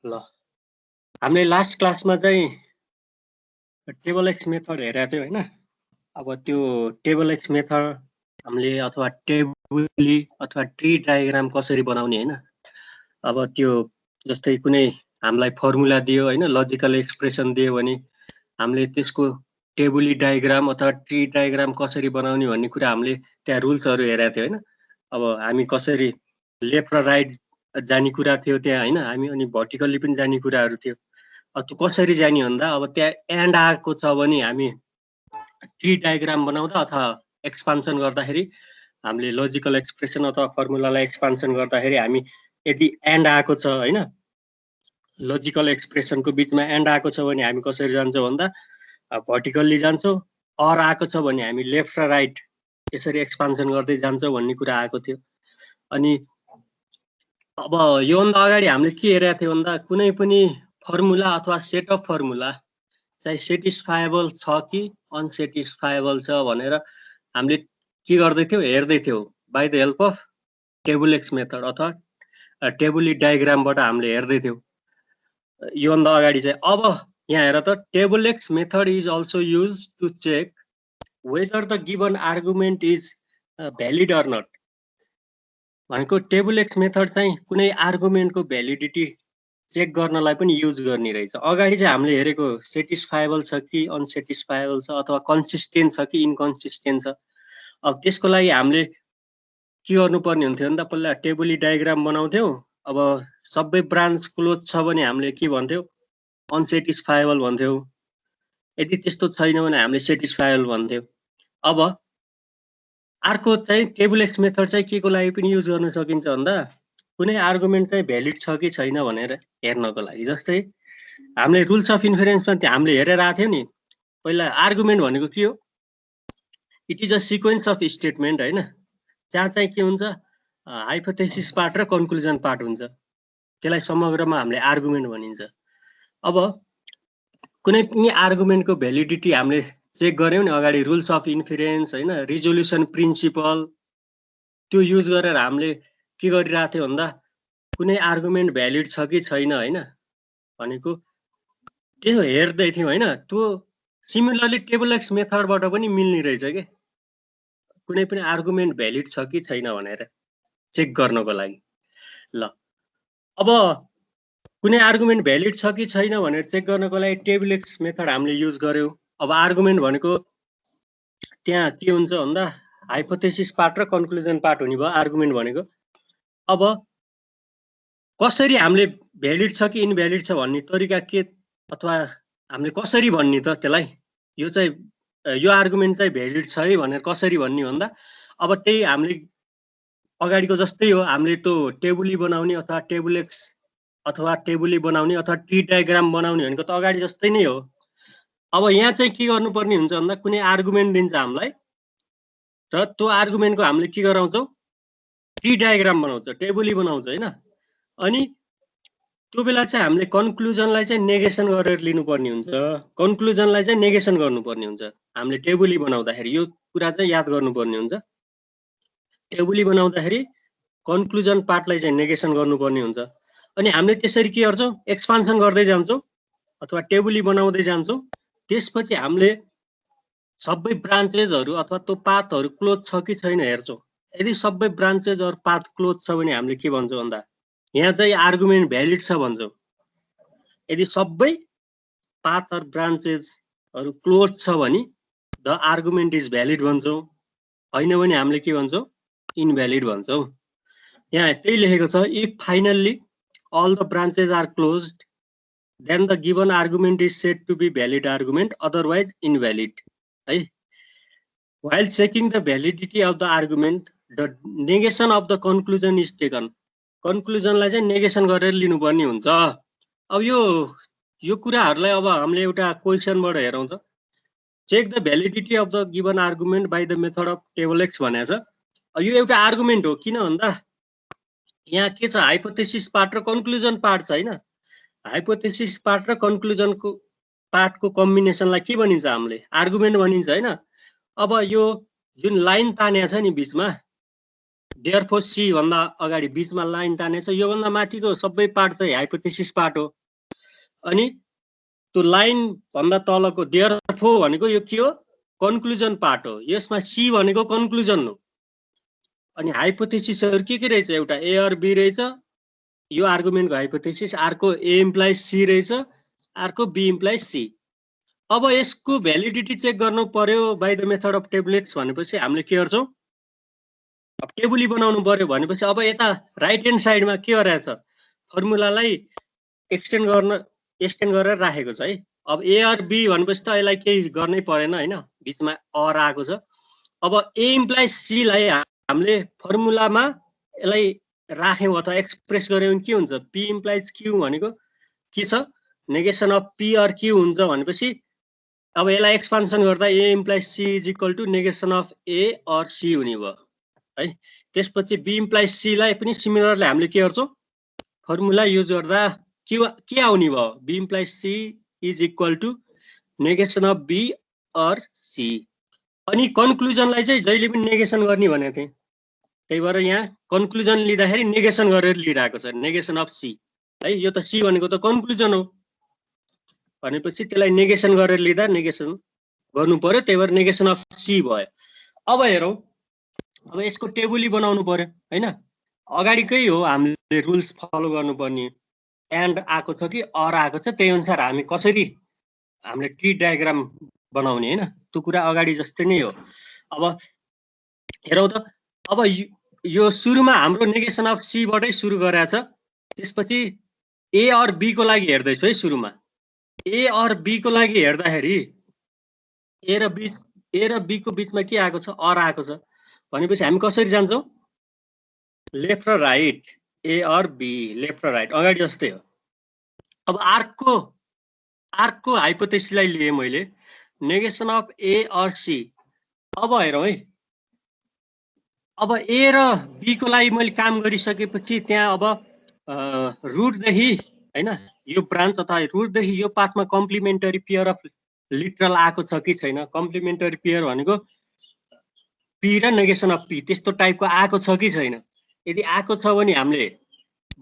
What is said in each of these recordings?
ल हामीले लास्ट क्लासमा चाहिँ टेबल एक्स मेथड हेरेको थियो हैन। अब त्यो टेबल एक्स मेथड हामीले अथवा टेबुली अथवा ट्री डायग्राम कसरी बनाउने हैन। अब त्यो जस्तै कुनै हामीलाई फर्मुला दियो हैन, लजिकल एक्सप्रेसन दियो भने हामीले त्यसको टेबुली डायग्राम अथवा ट्री डायग्राम कसरी बनाउने भन्ने कुरा हामीले त्यहाँ रुल्सहरु हेरेको थियो हैन। अब हामी कसरी लेफ्ट र राइट जाने कुरा थियो त्यहाँ हैन, हामी अनि भर्टिकल्ली पनि जाने कुराहरु थियो। त्यो कसरी जाने भन्दा अब त्यहाँ एन्ड आएको छ भने हामी ट्री डायग्राम बनाउँदा अथवा एक्सपान्सन गर्दाखेरि हामीले लजिकल एक्सप्रेसन अथवा फर्मुलालाई एक्सपान्सन गर्दाखेरि हामी यदि एन्ड आएको छ हैन, लजिकल एक्सप्रेसनको बीचमा एन्ड आएको छ भने हामी कसरी जान्छौँ भन्दा भर्टिकल्ली जान्छौँ, अर आएको छ भने हामी लेफ्ट र राइट यसरी एक्सपान्सन गर्दै जान्छौँ भन्ने कुरा आएको थियो। अनि अब योभन्दा अगाडि हामीले के हेरेको थियो भन्दा कुनै पनि फर्मुला अथवा सेट अफ फर्मुला चाहिँ सेटिस्फाएबल छ कि अनसेटिस्फाएबल छ भनेर हामीले के गर्दै थियौँ, हेर्दै थियौँ by the help of tableaux method अथवा टेबुली डायग्रामबाट हामीले हेर्दै थियौँ योभन्दा अगाडि चाहिँ। अब यहाँ हेर त, tableaux method is also use to check whether the given argument is valid or not भनेको टेबल एक्स मेथड चाहिँ कुनै आर्गुमेन्टको भ्यालिडिटी चेक गर्नलाई पनि युज गर्ने रहेछ। अगाडि चाहिँ हामीले हेरेको सेटिस्फाएबल छ कि अनसेटिस्फाएबल छ अथवा कन्सिस्टेन्ट छ कि इन्कन्सिस्टेन्ट छ। अब त्यसको लागि हामीले के गर्नुपर्ने हुन्थ्यो भन्दा पहिला टेबुली डायग्राम बनाउँथ्यौँ। अब सबै ब्रान्च क्लोज छ भने हामीले के भन्थ्यौँ, अनसेटिस्फाएबल भन्थ्यौँ। यदि त्यस्तो छैन भने हामीले सेटिस्फाएबल भन्थ्यौँ। अब अर्को चाहिँ टेबल एक्स मेथड चाहिँ के को लागि पनि युज गर्न सकिन्छ भन्दा कुनै आर्गुमेन्ट चाहिँ भ्यालिड छ कि छैन भनेर हेर्नको लागि। जस्तै हामीले रुल्स अफ इन्फरेन्समा हामीले हेरेर आएको थियौँ नि, पहिला आर्गुमेन्ट भनेको के हो, it is a sequence of statement हैन। त्यहाँ चाहिँ के हुन्छ, हाइपोथेसिस पार्ट र कन्क्लुजन पार्ट हुन्छ, त्यसलाई समग्रमा हामीले आर्गुमेन्ट भनिन्छ। अब कुनै पनि आर्गुमेन्टको भ्यालिडिटी हामीले चेक गर्यौँ नि अगाडि, रुल्स अफ इन्फरेन्स हैन, रिजोल्युसन प्रिन्सिपल, त्यो युज गरेर हामीले के गरिरहेको थियो भन्दा कुनै आर्गुमेन्ट भ्यालिड छ कि छैन हैन भनेको त्यो हेर्दै थियौँ हैन। त्यो सिमिलरली टेबल एक्स मेथडबाट पनि मिल्ने रहेछ के, कुनै पनि आर्गुमेन्ट भ्यालिड छ कि छैन भनेर चेक गर्नको लागि। ल अब कुनै आर्गुमेन्ट भ्यालिड छ कि छैन भनेर चेक गर्नको लागि टेबल एक्स मेथड हामीले युज गर्यौँ। अब आर्गुमेन्ट भनेको त्यहाँ के हुन्छ भन्दा हाइपोथेसिस पार्ट र कन्क्लुजन पार्ट हुने भयो आर्गुमेन्ट भनेको। अब कसरी हामीले भ्यालिड छ कि इनभ्यालिड छ भन्ने तरिका के अथवा हामीले कसरी भन्ने त त्यसलाई, यो चाहिँ यो आर्गुमेन्ट चाहिँ भ्यालिड छ है भनेर कसरी भन्ने भन्दा अब त्यही हामीले अगाडिको जस्तै हो, हामीले त्यो टेबुली बनाउने अथवा टेबल एक्स अथवा टेबुली बनाउने अथवा ट्री डायग्राम बनाउने भनेको त अगाडि जस्तै नै हो। अब यहाँ चाहिँ के गर्नुपर्ने हुन्छ भन्दा कुनै आर्गुमेन्ट दिन्छ हामीलाई र त्यो आर्गुमेन्टको हामीले के गराउँछौँ, ट्री डायग्राम बनाउँछ, टेबुली बनाउँछ हैन। अनि त्यो बेला चाहिँ हामीले कन्क्लुजनलाई चाहिँ नेगेसन गरेर लिनुपर्ने हुन्छ, कन्क्लुजनलाई चाहिँ नेगेसन गर्नुपर्ने हुन्छ हामीले टेबुली बनाउँदाखेरि। यो कुरा चाहिँ याद गर्नुपर्ने हुन्छ, टेबुली बनाउँदाखेरि कन्क्लुजन पार्टलाई चाहिँ नेगेसन गर्नुपर्ने हुन्छ। अनि हामीले त्यसरी के गर्छौँ, एक्सपान्सन गर्दै जान्छौँ अथवा टेबुली बनाउँदै जान्छौँ। त्यसपछि हामीले सबै ब्रान्चेसहरू अथवा त्यो पाथहरू क्लोज छ कि छैन हेर्छौँ। यदि सबै ब्रान्चेस अर पाथ क्लोज छ भने हामीले के भन्छौँ भन्दा यहाँ चाहिँ आर्गुमेन्ट भ्यालिड छ भन्छौँ। यदि सबै पाथ अर ब्रान्चेसहरू क्लोज छ भने द आर्गुमेन्ट इज भ्यालिड भन्छौँ, होइन भने हामीले के भन्छौँ, इनभ्यालिड भन्छौँ। यहाँ त्यही लेखेको छ, if finally all the branches are closed then the given argument is said to be valid argument, otherwise invalid है। while checking the validity of the argument the negation of the conclusion is taken। कन्क्लुजनलाई चाहिँ negation गरेर लिनुपर्ने हुन्छ। अब यो कुराहरूलाई अब हामीले एउटा क्वेसनबाट हेरौँ त। Check the validity of the given argument by the method of tableaux भनेको छ। यो एउटा आर्गुमेन्ट हो, किन भन्दा यहाँ के छ, हाइपोथेसिस पार्ट र कन्क्लुजन पार्ट छ होइन। हाइपोथेसिस पार्ट र कन्क्लुजनको पार्टको कम्बिनेसनलाई के भनिन्छ, हामीले आर्गुमेन्ट भनिन्छ होइन। अब यो जुन लाइन तानेको छ नि बिचमा, देयरफोर सी भन्दा अगाडि बिचमा लाइन तानेको छ, योभन्दा माथिको सबै पार्ट चाहिँ हाइपोथेसिस पार्ट हो। अनि त्यो लाइन भन्दा तलको देयरफोर भनेको यो के हो, कन्क्लुजन पार्ट हो। यसमा सी भनेको कन्क्लुजन हो। अनि हाइपोथेसिसहरू के रहेछ, एउटा ए और बी रहेछ, यो आर्गुमेन्टको हाइपोथेसिस, अर्को ए इम्प्लाइज सी रहेछ, अर्को बी इम्प्लाइज सी। अब यसको भ्यालिडिटी चेक गर्नु पर्यो by the method of table x भनेपछि हामीले के गर्छौँ, अब टेबुली बनाउनु पर्यो भनेपछि अब यता राइट ह्यान्ड साइडमा के गरेछ, फर्मुलालाई एक्सटेन्ड गरेर राखेको छ है। अब ए और बी भनेपछि त यसलाई केही गर्नै परेन होइन, बिचमा अर आएको छ। अब ए इम्प्लाइज सी लाई हामीले फर्मुलामा यसलाई राख्यौँ अथवा एक्सप्रेस गर्यौँ के हुन्छ, पी इम्प्लाइज क्यू भनेको के छ, negation of P or Q हुन्छ भनेपछि अब यसलाई एक्सपान्सन गर्दा A implies C is equal to negation of A or C हुने भयो है। त्यसपछि बी इम्प्लाइज सी लाई पनि सिमिलरली हामीले के गर्छौँ, फर्मुला युज गर्दा के आउने भयो, B implies C is equal to negation of B or C. अनि कन्क्लुजनलाई चाहिँ जहिले पनि नेगेसन गर्ने भनेको थिएँ, त्यही भएर यहाँ कन्क्लुजन लिँदाखेरि नेगेसन गरेर लिइरहेको छ, नेगेसन अफ सी है। यो त सी भनेको त कन्क्लुजन हो भनेपछि त्यसलाई नेगेसन गरेर लिँदा नेगेसन गर्नु पर्यो, त्यही भएर नेगेसन अफ सी भयो। अब हेरौँ, अब यसको टेबुली बनाउनु पर्यो होइन। अगाडिकै हो हामीले रुल्स फलो गर्नुपर्ने, एन्ड आएको छ कि अर आएको छ, त्यही अनुसार हामी कसरी हामीले ट्री डायग्राम बनाउने होइन, त्यो कुरा अगाडि जस्तै नै हो। अब हेरौँ त, अब यो सुरुमा हाम्रो नेगेसन अफ सीबाटै सुरु गरेको छ, त्यसपछि ए और बी को लागि हेर्दैछु है। सुरुमा ए और बी को लागि हेर्दाखेरि ए र बी को बिचमा के आएको छ, अर आएको छ भनेपछि हामी कसरी जान्छौँ, लेफ्ट र राइट, ए और बी लेफ्ट र राइट अगाडि जस्तै हो। अब आर्कको हाइपोथेसिसलाई लिएँ मैले, negation of A or C. अब हेरौँ है, अब ए र बी को लागि मैले काम गरिसकेपछि त्यहाँ अब रुटदेखि होइन यो ब्रान्च अथवा रुटदेखि यो पाथमा कम्प्लिमेन्टरी पेयर अफ लिटरल आएको छ कि छैन। कम्प्लिमेन्टरी पेयर भनेको पी र नेगेसन अफ पी त्यस्तो टाइपको आएको छ कि छैन। यदि आएको छ भने हामीले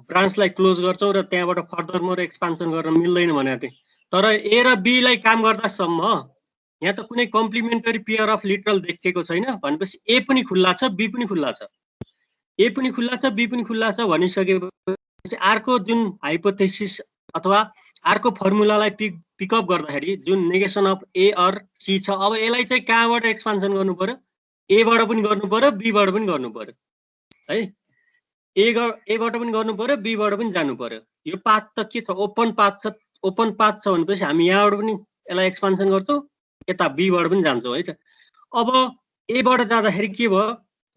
ब्रान्चलाई क्लोज गर्छौँ र त्यहाँबाट फर्दर मोर एक्सपान्सन गर्न मिल्दैन भनेको थिएँ। तर ए र बी लाई काम गर्दासम्म यहाँ त कुनै कम्प्लिमेन्टरी पेयर अफ लिटरल देखिएको छैन भनेपछि ए पनि खुल्ला छ, बी पनि खुल्ला छ, ए पनि खुल्ला छ, बी पनि खुल्ला छ भनिसकेपछि अर्को जुन हाइपोथेसिस अथवा अर्को फर्मुलालाई पिकअप गर्दाखेरि जुन negation of A or C छ, अब यसलाई चाहिँ कहाँबाट एक्सपान्सन गर्नु पर्यो, एबाट पनि गर्नु पर्यो, बीबाट पनि गर्नु पर्यो है। एबाट पनि गर्नु पर्यो, बीबाट पनि जानु पर्यो। यो पाथ त के छ, ओपन पाथ छ। ओपन पाथ छ भनेपछि हामी यहाँबाट पनि यसलाई एक्सपान्सन गर्छौँ, यता बीबाट पनि जान्छौँ है त। अब एबाट जाँदाखेरि के भयो,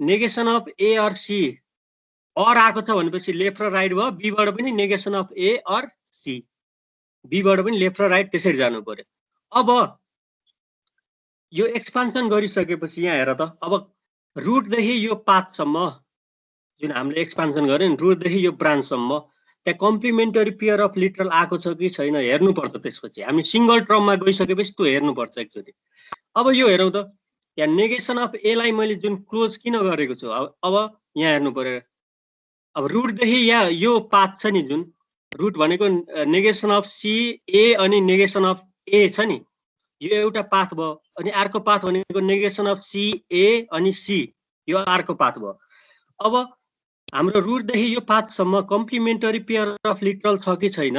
negation of A or C और आएको छ भनेपछि लेफ्ट र राइट भयो, बीबाट पनि negation of A or C, बीबाट पनि लेफ्ट र राइट त्यसरी जानु पर्यो। अब यो एक्सपान्सन गरिसकेपछि यहाँ हेर त, अब रुटदेखि यो पाथसम्म जुन हामीले एक्सपान्सन गर्यो नि, रुटदेखि यो ब्रान्चसम्म त्यहाँ कम्प्लिमेन्टरी पेयर अफ लिटरल आएको छ कि छैन हेर्नुपर्छ। त्यसपछि हामी सिङ्गल टर्ममा गइसकेपछि त्यो हेर्नुपर्छ एकचोटि। अब यो हेरौँ त, यहाँ नेगेसन अफ ए लाई मैले जुन क्लोज किन गरेको छु, अब यहाँ हेर्नु पर्यो। अब रुटदेखि यहाँ यो पाथ छ नि, जुन रुट भनेको नेगेसन अफ सी ए अनि नेगेसन अफ ए छ नि, यो एउटा पाथ भयो। अनि अर्को पाथ भनेको नेगेसन अफ सी ए अनि सी, यो अर्को पाथ भयो। अब हाम्रो रुटदेखि यो पाथसम्म कम्प्लिमेन्टरी पेयर अफ लिटरल छ कि छैन।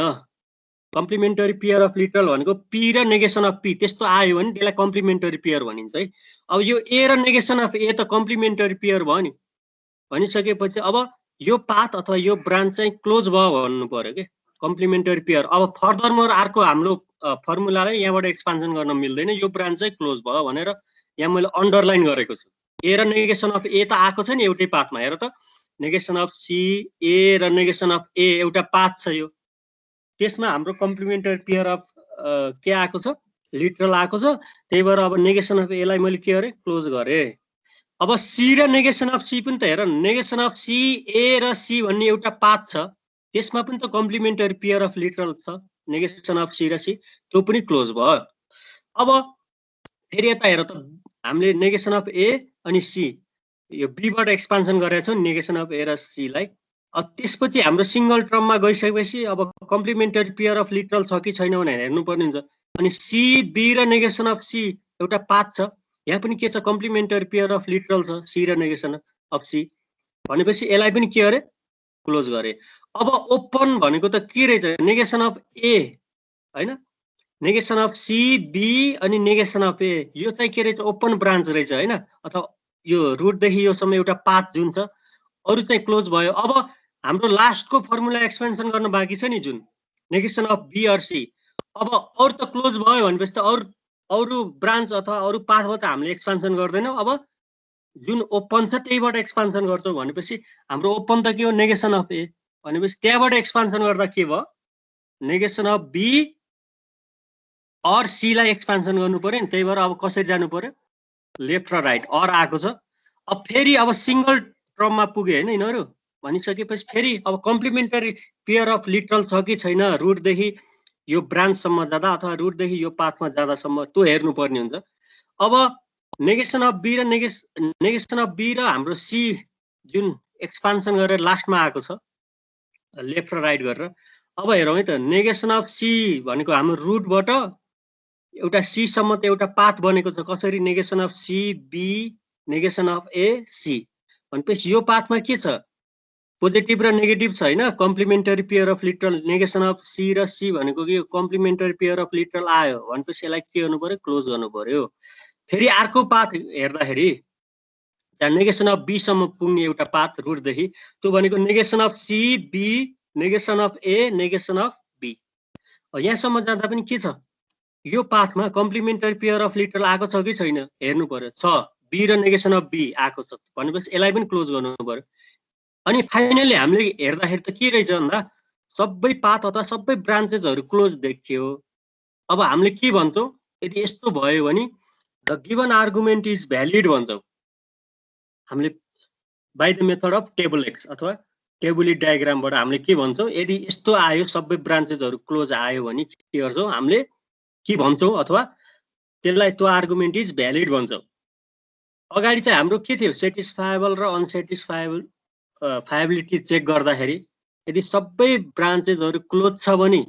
कम्प्लिमेन्टरी पेयर अफ लिटरल भनेको पी र नेगेसन अफ पी त्यस्तो आयो भने त्यसलाई कम्प्लिमेन्टरी पेयर भनिन्छ है। अब यो ए र नेगेसन अफ ए त कम्प्लिमेन्टरी पेयर भयो नि, भनिसकेपछि अब यो पाथ अथवा यो ब्रान्च चाहिँ क्लोज भयो भन्नु पर्यो कि कम्प्लिमेन्टरी पेयर। अब फर्दर मोर अर्को हाम्रो फर्मुलालाई यहाँबाट एक्सपान्सन गर्न मिल्दैन, यो ब्रान्च चाहिँ क्लोज भयो भनेर यहाँ मैले अन्डरलाइन गरेको छु। ए र नेगेसन अफ ए त आएको छ नि एउटै पाथमा, हेर त नेगेसन अफ सी ए र नेगेसन अफ ए एउटा पाथ छ यो, त्यसमा हाम्रो कम्प्लिमेन्टरी पेयर अफ के आएको छ, लिटरल आएको छ। त्यही भएर अब नेगेसन अफ एलाई मैले के गरेँ, क्लोज गरेँ। अब सी र नेगेसन अफ सी पनि त हेर, नेगेसन अफ सी ए र सी भन्ने एउटा पाथ छ, त्यसमा पनि त कम्प्लिमेन्टरी पेयर अफ लिटरल छ, नेगेसन अफ सी र सी, त्यो पनि क्लोज भयो। अब फेरि यता हेर त, हामीले नेगेसन अफ ए अनि सी यो बीबाट एक्सपान्सन गरेका छौँ नेगेसन अफ ए र सीलाई। अब त्यसपछि हाम्रो सिंगल टर्ममा गइसकेपछि अब कम्प्लिमेन्टरी पेयर अफ लिटरल छ कि छैन भनेर हेर्नुपर्ने हुन्छ। अनि सी बी र नेगेसन अफ सी एउटा पाथ छ, यहाँ पनि के छ, कम्प्लिमेन्टरी पेयर अफ लिटरल छ सी र नेगेसन अफ सी, भनेपछि यसलाई पनि के गरे, क्लोज गरे। अब ओपन भनेको त के रहेछ, नेगेसन अफ ए हैन, नेगेसन अफ सी बी अनि नेगेसन अफ ए, यो चाहिँ के रहेछ, ओपन ब्रान्च रहेछ हैन, अथवा यो रुटदेखि योसम्म एउटा पाथ जुन छ, अरू चाहिँ क्लोज भयो। अब हाम्रो लास्टको फर्मुला एक्सपेन्सन गर्न बाँकी छ नि, जुन negation of B or C, अब अरू त क्लोज भयो भनेपछि त अरू ब्रान्च अथवा अरू पाथबाट हामीले एक्सपान्सन गर्दैनौँ। अब जुन ओपन छ त्यहीबाट एक्सपान्सन गर्छौँ भनेपछि हाम्रो ओपन त के हो, नेगेसन अफ ए, भनेपछि त्यहाँबाट एक्सपान्सन गर्दा के भयो, नेगेसन अफ बी अर सीलाई एक्सपान्सन गर्नु पर्यो नि। त्यही भएर अब कसरी जानु पर्यो, लेफ्ट र राइट, अर आएको छ। अब फेरि अब सिंगल टर्ममा पुग्यो होइन यिनीहरू, भनिसकेपछि फेरि अब कम्प्लिमेन्टरी पेयर अफ लिटरल छ कि छैन, रुटदेखि यो ब्रान्चसम्म जाँदा अथवा रुटदेखि यो पाथमा जाँदासम्म त्यो हेर्नुपर्ने हुन्छ। अब नेगेसन अफ बी र नेगेसन अफ बी र हाम्रो सी जुन एक्सपान्सन गरेर लास्टमा आएको छ लेफ्ट र राइट गरेर। अब हेरौँ है त, नेगेसन अफ सी भनेको हाम्रो रुटबाट एउटा सी सम्म त एउटा पाथ बनेको छ, कसरी, negation of C B negation of A C, भनेपछि यो पाथमा के छ, पोजिटिभ र नेगेटिभ छ होइन, complementary pair of literal negation of C र सी भनेको कि कम्प्लिमेन्टरी पेयर अफ लिटरल आयो भनेपछि यसलाई के गर्नु पर्यो, क्लोज गर्नु पर्यो। फेरि अर्को पाथ हेर्दाखेरि नेगेसन अफ बी सम्म पुग्ने एउटा पाथ रुटदेखि, त्यो भनेको negation of C B negation of A negation of B, यहाँसम्म जाँदा पनि के छ, यो पाथमा कम्प्लिमेन्टरी पेयर अफ लिटरल आएको छ कि छैन हेर्नु पर्यो, छ, बी र नेगेसन अफ बी आएको छ, भनेपछि यसलाई पनि क्लोज गर्नु पर्यो। अनि फाइनली हामीले हेर्दाखेरि त के रहेछ भन्दा सबै पाथ अथवा सबै ब्रान्चेसहरू क्लोज देखियो। अब हामीले के भन्छौँ, यदि यस्तो भयो भने the given argument is valid भन्छौँ हामीले by the method of table x अथवा टेबुली डायग्रामबाट हामीले के भन्छौँ, यदि यस्तो आयो सबै ब्रान्चेसहरू क्लोज आयो भने के गर्छौँ, हामीले के भन्छौँ अथवा त्यसलाई त्यो आर्गुमेन्ट इज भ्यालिड भन्छौँ। अगाडि चाहिँ हाम्रो के थियो, सेटिस्फाएबल र अनसेटिस्फाएबल फायबिलिटी चेक गर्दाखेरि यदि सबै ब्रान्चेसहरू क्लोज छ भने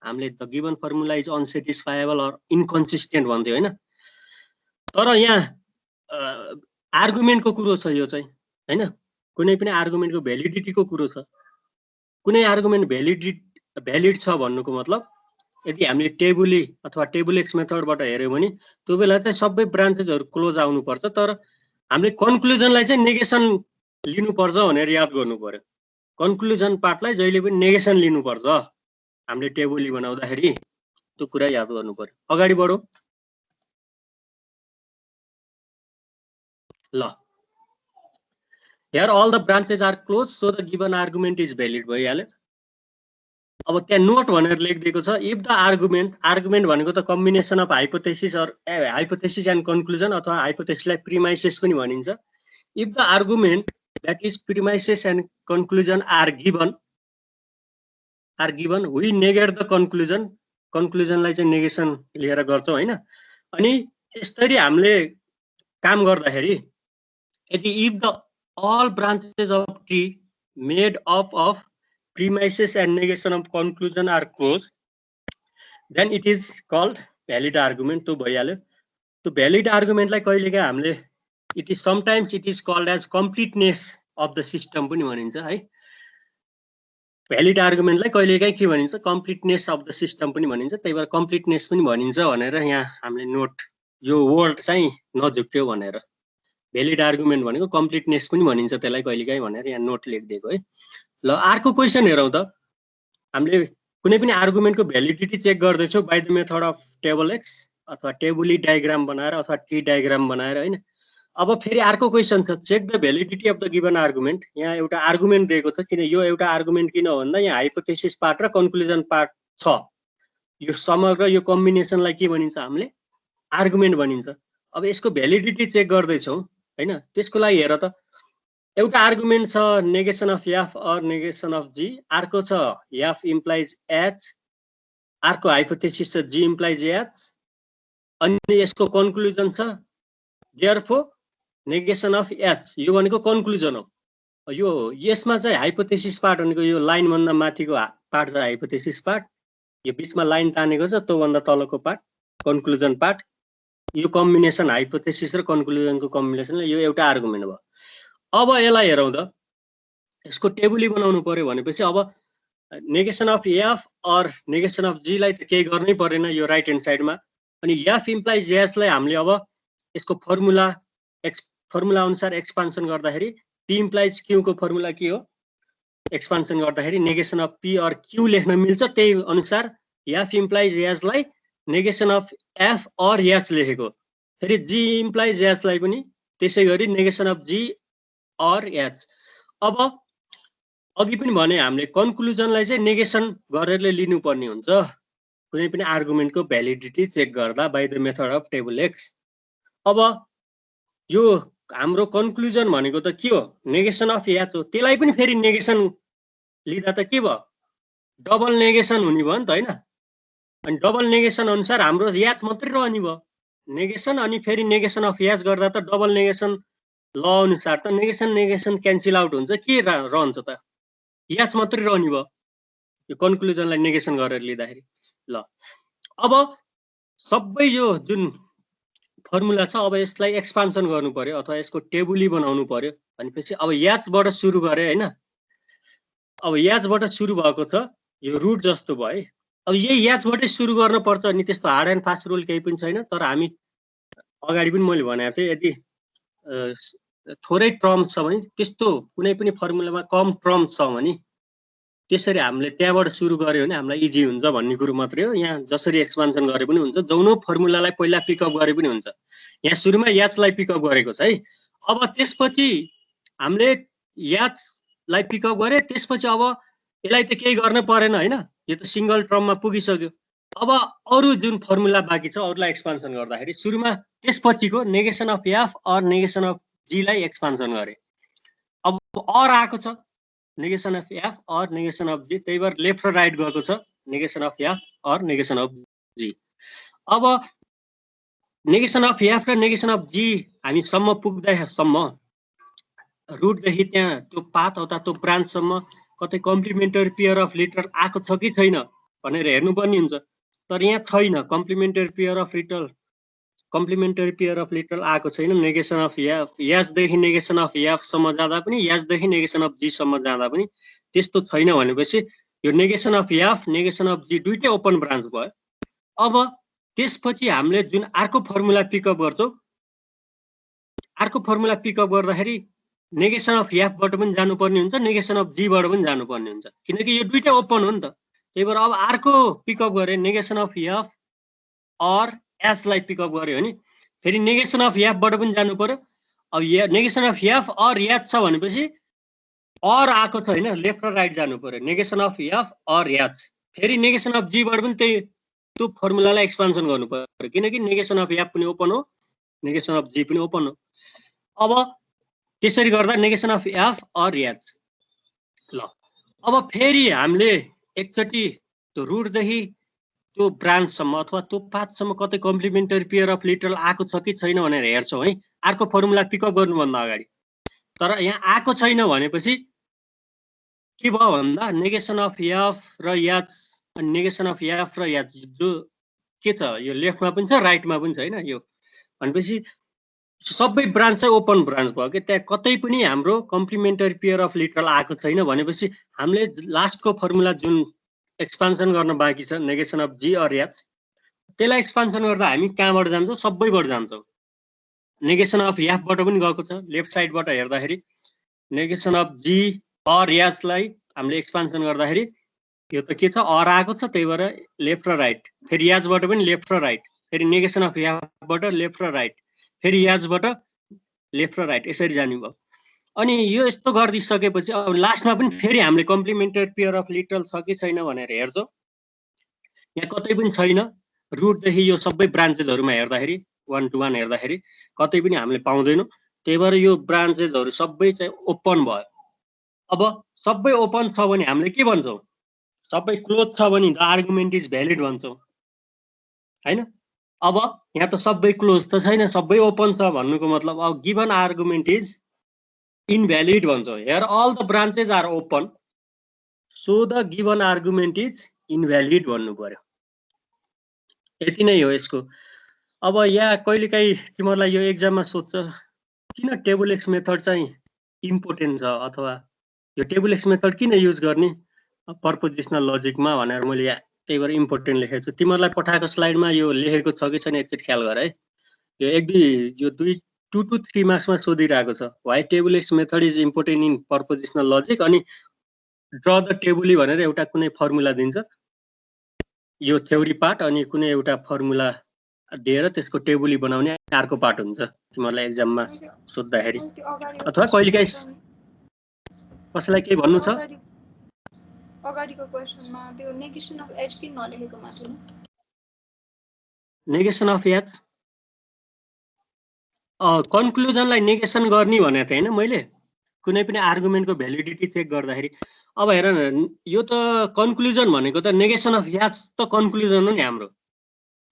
हामीले the given formula is unsatisfiable or inconsistent भन्थ्यो होइन। तर यहाँ आर्गुमेन्टको कुरो छ यो चाहिँ होइन, कुनै पनि आर्गुमेन्टको भ्यालिडिटीको कुरो छ। कुनै आर्गुमेन्ट भ्यालिड छ भन्नुको मतलब यदि हामीले टेबुली अथवा टेबुल एक्स मेथडबाट हेऱ्यौँ भने त्यो बेला चाहिँ सबै ब्रान्चेसहरू क्लोज आउनुपर्छ, तर हामीले कन्क्लुजनलाई चाहिँ नेगेसन लिनुपर्छ भनेर याद गर्नु पर्यो। कन्क्लुजन पार्टलाई जहिले पनि नेगेसन लिनुपर्छ हामीले टेबुली बनाउँदाखेरि, त्यो कुरा याद गर्नु पर्यो। अगाडि बढौँ ल। Here all the branches are closed, so the given argument is valid भइहाल्यो। अब त्यहाँ नोट भनेर लेखिदिएको छ, इफ द आर्गुमेन्ट भनेको त combination of hypothesis and conclusion अथवा हाइपोथेसिसलाई प्रिमाइसेस पनि भनिन्छ। If the argument that is premises and conclusion are given we negate the कन्क्लुजनलाई चाहिँ नेगेसन लिएर गर्छौँ होइन। अनि यसरी हामीले काम गर्दाखेरि यदि if the all branches of tree made up of premises and negation of conclusion are closed, then it is called valid argument। तो भइहाल्यो। तो valid argument लाई कहिलेकाहीँ हामीले sometimes it is called as completeness of the system पनि भनिन्छ है। valid argument लाई कहिलेकाहीँ के भनिन्छ, completeness of the system पनि भनिन्छ, त्यही भएर completeness पनि भनिन्छ भनेर यहाँ हामीले नोट यो वर्ड चाहिँ नझुक्यो भनेर। भ्यालिड आर्गुमेन्ट भनेको कम्प्लिटनेस पनि भनिन्छ त्यसलाई कहिलेकाहीँ भनेर यहाँ नोट लेखिदिएको है। ल अर्को क्वेसन हेरौँ त, हामीले कुनै पनि आर्गुमेन्टको भ्यालिडिटी चेक गर्दैछौँ by the method of table x अथवा टेबुली डायग्राम बनाएर अथवा टी डायग्राम बनाएर होइन। अब फेरि अर्को क्वेसन छ, check the validity of the given argument. यहाँ एउटा आर्गुमेन्ट दिएको छ, किन यो एउटा आर्गुमेन्ट किन भन्दा यहाँ हाइपोथेसिस पार्ट र कन्क्लुजन पार्ट छ। यो समग्र यो कम्बिनेसनलाई के भनिन्छ, हामीले आर्गुमेन्ट भनिन्छ। अब यसको भ्यालिडिटी चेक गर्दैछौँ हैन, त्यसको लागि हेर त, एउटा आर्गुमेन्ट छ negation of F or negation of G, अर्को छ एफ इम्प्लाइज एच, अर्को हाइपोथेसिस छ जी इम्प्लाइज एच, अनि यसको कन्क्लुजन छ देयरफोर नेगेसन अफ एच, यो भनेको कन्क्लुजन हो। यो यसमा चाहिँ हाइपोथेसिस पार्ट भनेको यो लाइन भन्दा माथिको पार्ट चाहिँ हाइपोथेसिस पार्ट, यो बीचमा लाइन तानेको छ त्यो भन्दा तलको पार्ट कन्क्लुजन पार्ट। यो कम्बिनेसन हाइपोथेसिस र कन्क्लुजनको कम्बिनेसनले यो एउटा आर्गुमेन्ट भयो। अब यसलाई हेरौँ त, यसको टेबुली बनाउनु पर्यो भनेपछि अब negation of F or negation of G लाई त केही गर्नै परेन यो राइट ह्यान्ड साइडमा, अनि एफ इम्प्लाइज एच लाई हामीले अब यसको फर्मुला अनुसार एक्सपान्सन गर्दाखेरि पी इम्प्लाइज क्यू को फर्मुला के हो, एक्सपान्सन गर्दाखेरि negation of P or Q लेख्न मिल्छ, त्यही अनुसार एफ इम्प्लाइज एच लाई negation of F or H लेखेको। फेरि जी इम्प्लाइज एच लाई पनि त्यसै गरी negation of G or H. अब अघि पनि भने हामीले कन्क्लुजनलाई चाहिँ नेगेसन गरेर लिनुपर्ने हुन्छ कुनै पनि आर्गुमेन्टको भ्यालिडिटी चेक गर्दा by the method of tableaux. अब यो हाम्रो कन्क्लुजन भनेको त के हो, नेगेसन अफ एच हो, त्यसलाई पनि फेरि नेगेसन लिँदा त के भयो, डबल नेगेसन हुने भयो नि त हैन। अनि डबल नेगेसन अनुसार हाम्रो एच मात्रै रहने भयो, नेगेसन अनि फेरि नेगेसन अफ एच गर्दा त डबल नेगेसन ल अनुसार त नेगेसन क्यान्सल आउट हुन्छ, के रहन्छ त एच मात्रै रहने भयो यो कन्क्लुजनलाई नेगेसन गरेर लिँदाखेरि। ल अब सबै यो जुन फर्मुला छ अब यसलाई एक्सपान्सन गर्नु पर्यो अथवा यसको टेबुली बनाउनु पर्यो भनेपछि अब एचबाट सुरु गरे हैन। अब एचबाट सुरु भएको छ, यो रुट जस्तो भयो है। अब यही एचबाटै सुरु गर्न पर्छ, अनि त्यस्तो हार्ड एन्ड फास्ट रुल केही पनि छैन। तर हामी अगाडि पनि मैले भनेको थिएँ, यदि थोरै टर्म छ भने, त्यस्तो कुनै पनि फर्मुलामा कम टर्म छ भने त्यसरी हामीले त्यहाँबाट सुरु गर्यो भने हामीलाई इजी हुन्छ भन्ने कुरो मात्रै हो। यहाँ जसरी एक्सपान्सन गरे पनि हुन्छ, जौनो फर्मुलालाई पहिला पिकअप गरे पनि हुन्छ। यहाँ सुरुमा एचलाई पिकअप गरेको छ है। अब त्यसपछि हामीले एचलाई पिकअप गरे, त्यसपछि अब यसलाई त केही गर्न परेन हैन, यो त सिंगल टर्ममा पुगिसक्यो। अब अरु जुन फर्मुला बाँकी छ अरुलाई एक्सपान्सन गर्दाखेरि सुरुमा त्यसपछिको negation of F or negation of G लाई एक्सपान्सन गरे। अब अर आएको छ negation of F or negation of G, त्यही भएर लेफ्ट र राइट गएको छ negation of F or negation of G. अब नेगेसन अफ एफ र नेगेसन अफ जी हामी सम्म पुग्दासम्म रुटदेखि त्यहाँ त्यो पाथ अथवा त्यो ब्रान्चसम्म कतै कम्प्लिमेन्टरी पेयर अफ लिटरल आएको छ कि छैन भनेर हेर्नुपर्ने हुन्छ। तर यहाँ छैन, कम्प्लिमेन्टरी पेयर अफ लिटरल आएको छैन। नेगेसन अफ एफ एचदेखि नेगेसन अफ एफसम्म जाँदा पनि एचदेखि नेगेसन अफ जीसम्म जाँदा पनि त्यस्तो छैन भनेपछि यो negation of F negation of G दुइटै ओपन ब्रान्च भयो। अब त्यसपछि हामीले जुन अर्को फर्मुला पिकअप गर्छौँ, अर्को फर्मुला पिकअप गर्दाखेरि नेगेसन अफ एफबाट पनि जानुपर्ने हुन्छ, नेगेसन अफ जीबाट पनि जानुपर्ने हुन्छ, किनकि यो दुइटै ओपन हो नि त। त्यही भएर अब अर्को पिकअप गरे नेगेसन अफ एफ अर एचलाई पिकअप गर्यो भने फेरि नेगेसन अफ एफबाट पनि जानु पर्यो। अब negation of F or H छ भनेपछि अर आएको छ हैन, लेफ्ट र राइट जानु पर्यो, negation of F or H. फेरि नेगेसन अफ जीबाट पनि त्यही त्यो फर्मुलालाई एक्सपान्सन गर्नु पर्यो, किनकि नेगेसन अफ एफ पनि ओपन हो, नेगेसन अफ जी पनि ओपन हो। अब त्यसरी गर्दा negation of F or H. ल अब फेरि हामीले एकचोटि त्यो रुटदेखि त्यो ब्रान्चसम्म अथवा त्यो पाथसम्म कतै कम्प्लिमेन्टरी पेयर अफ लिटरल आएको छ कि छैन भनेर हेर्छौँ है, अर्को फर्मुला पिकअप गर्नुभन्दा अगाडि। तर यहाँ आएको छैन भनेपछि के भयो भन्दा नेगेसन अफ एफ र एच, नेगेसन अफ एफ र एच जो के छ यो लेफ्टमा पनि छ राइटमा पनि छ हैन, यो भनेपछि सबै ब्रान्च चाहिँ ओपन ब्रान्च भयो कि त्यहाँ कतै पनि हाम्रो कम्प्लिमेन्टरी पेयर अफ लिटरल आएको छैन भनेपछि हामीले लास्टको फर्मुला जुन एक्सपान्सन गर्न बाँकी छ negation of G or H, त्यसलाई एक्सपान्सन गर्दा हामी कहाँबाट जान्छौँ, सबैबाट जान्छौँ। नेगेसन अफ एफबाट पनि गएको छ, लेफ्ट साइडबाट हेर्दाखेरि नेगेसन अफ जी अर एचलाई हामीले एक्सपान्सन गर्दाखेरि यो त के छ अर आएको छ, त्यही भएर लेफ्ट र राइट, फेरि एचबाट पनि लेफ्ट र राइट, फेरि नेगेसन अफ एफबाट लेफ्ट र राइट, फेरि एचबाट लेफ्ट र राइट यसरी जाने भयो। अनि यो यस्तो गरिसकेपछि अब लास्टमा पनि फेरि हामीले कम्प्लिमेन्टेड पेयर अफ लिटरल छ कि छैन भनेर हेर्छौँ। यहाँ कतै पनि छैन। रुटदेखि यो सबै ब्रान्चेसहरूमा हेर्दाखेरि 1 to 1 हेर्दाखेरि कतै पनि हामीले पाउँदैनौँ। त्यही भएर यो ब्रान्चेसहरू सबै चाहिँ ओपन भयो। अब सबै ओपन छ भने हामीले के भन्छौँ? सबै क्लोज छ भने द आर्गुमेन्ट इज भ्यालिड भन्छौँ हैन। अब यहाँ त सबै क्लोज त छैन, सबै ओपन छ भन्नुको मतलब अब गिभन आर्गुमेन्ट इज इनभ्यालिड भन्छौँ। Here all the branches are open so the given argument is invalid भन्नु पर्यो। यति नै हो यसको। अब यहाँ कहिलेकाहीँ तिमीहरूलाई यो एक्जाममा सोध्छ किन टेबल एक्स मेथड चाहिँ इम्पोर्टेन्ट छ अथवा यो टेबल एक्स मेथड किन युज गर्ने पर्पोजिसनल लजिकमा भनेर मैले यहाँ त्यही भएर इम्पोर्टेन्ट लेखेको छु। तिमीहरूलाई पठाएको स्लाइडमा यो लेखेको छ कि छैन एकचोटि ख्याल गर है। यो 2 to 3 मार्क्समा सोधिरहेको छ। Why tableaux method is important in propositional logic अनि ड्र द टेबुली भनेर एउटा कुनै फर्मुला दिन्छ यो थ्योरी पार्ट अनि कुनै एउटा फर्मुला दिएर त्यसको टेबुली बनाउने अर्को पार्ट हुन्छ तिमीहरूलाई एक्जाममा सोध्दाखेरि। अथवा कहिलेकाहीँ कसैलाई केही भन्नु छ? अगाडिको क्वेशनमा त्यो नेगेसन अफ एच किन नलेखेको माथि नेगेसन अफ एच कन्क्लुजनलाई नेगेसन गर्ने भनेको थिएँ हैन मैले कुनै पनि आर्गुमेन्टको भ्यालिडिटी चेक गर्दाखेरि। अब हेर न यो त कन्क्लुजन भनेको त नेगेसन अफ एच त कन्क्लुजन हो नि हाम्रो।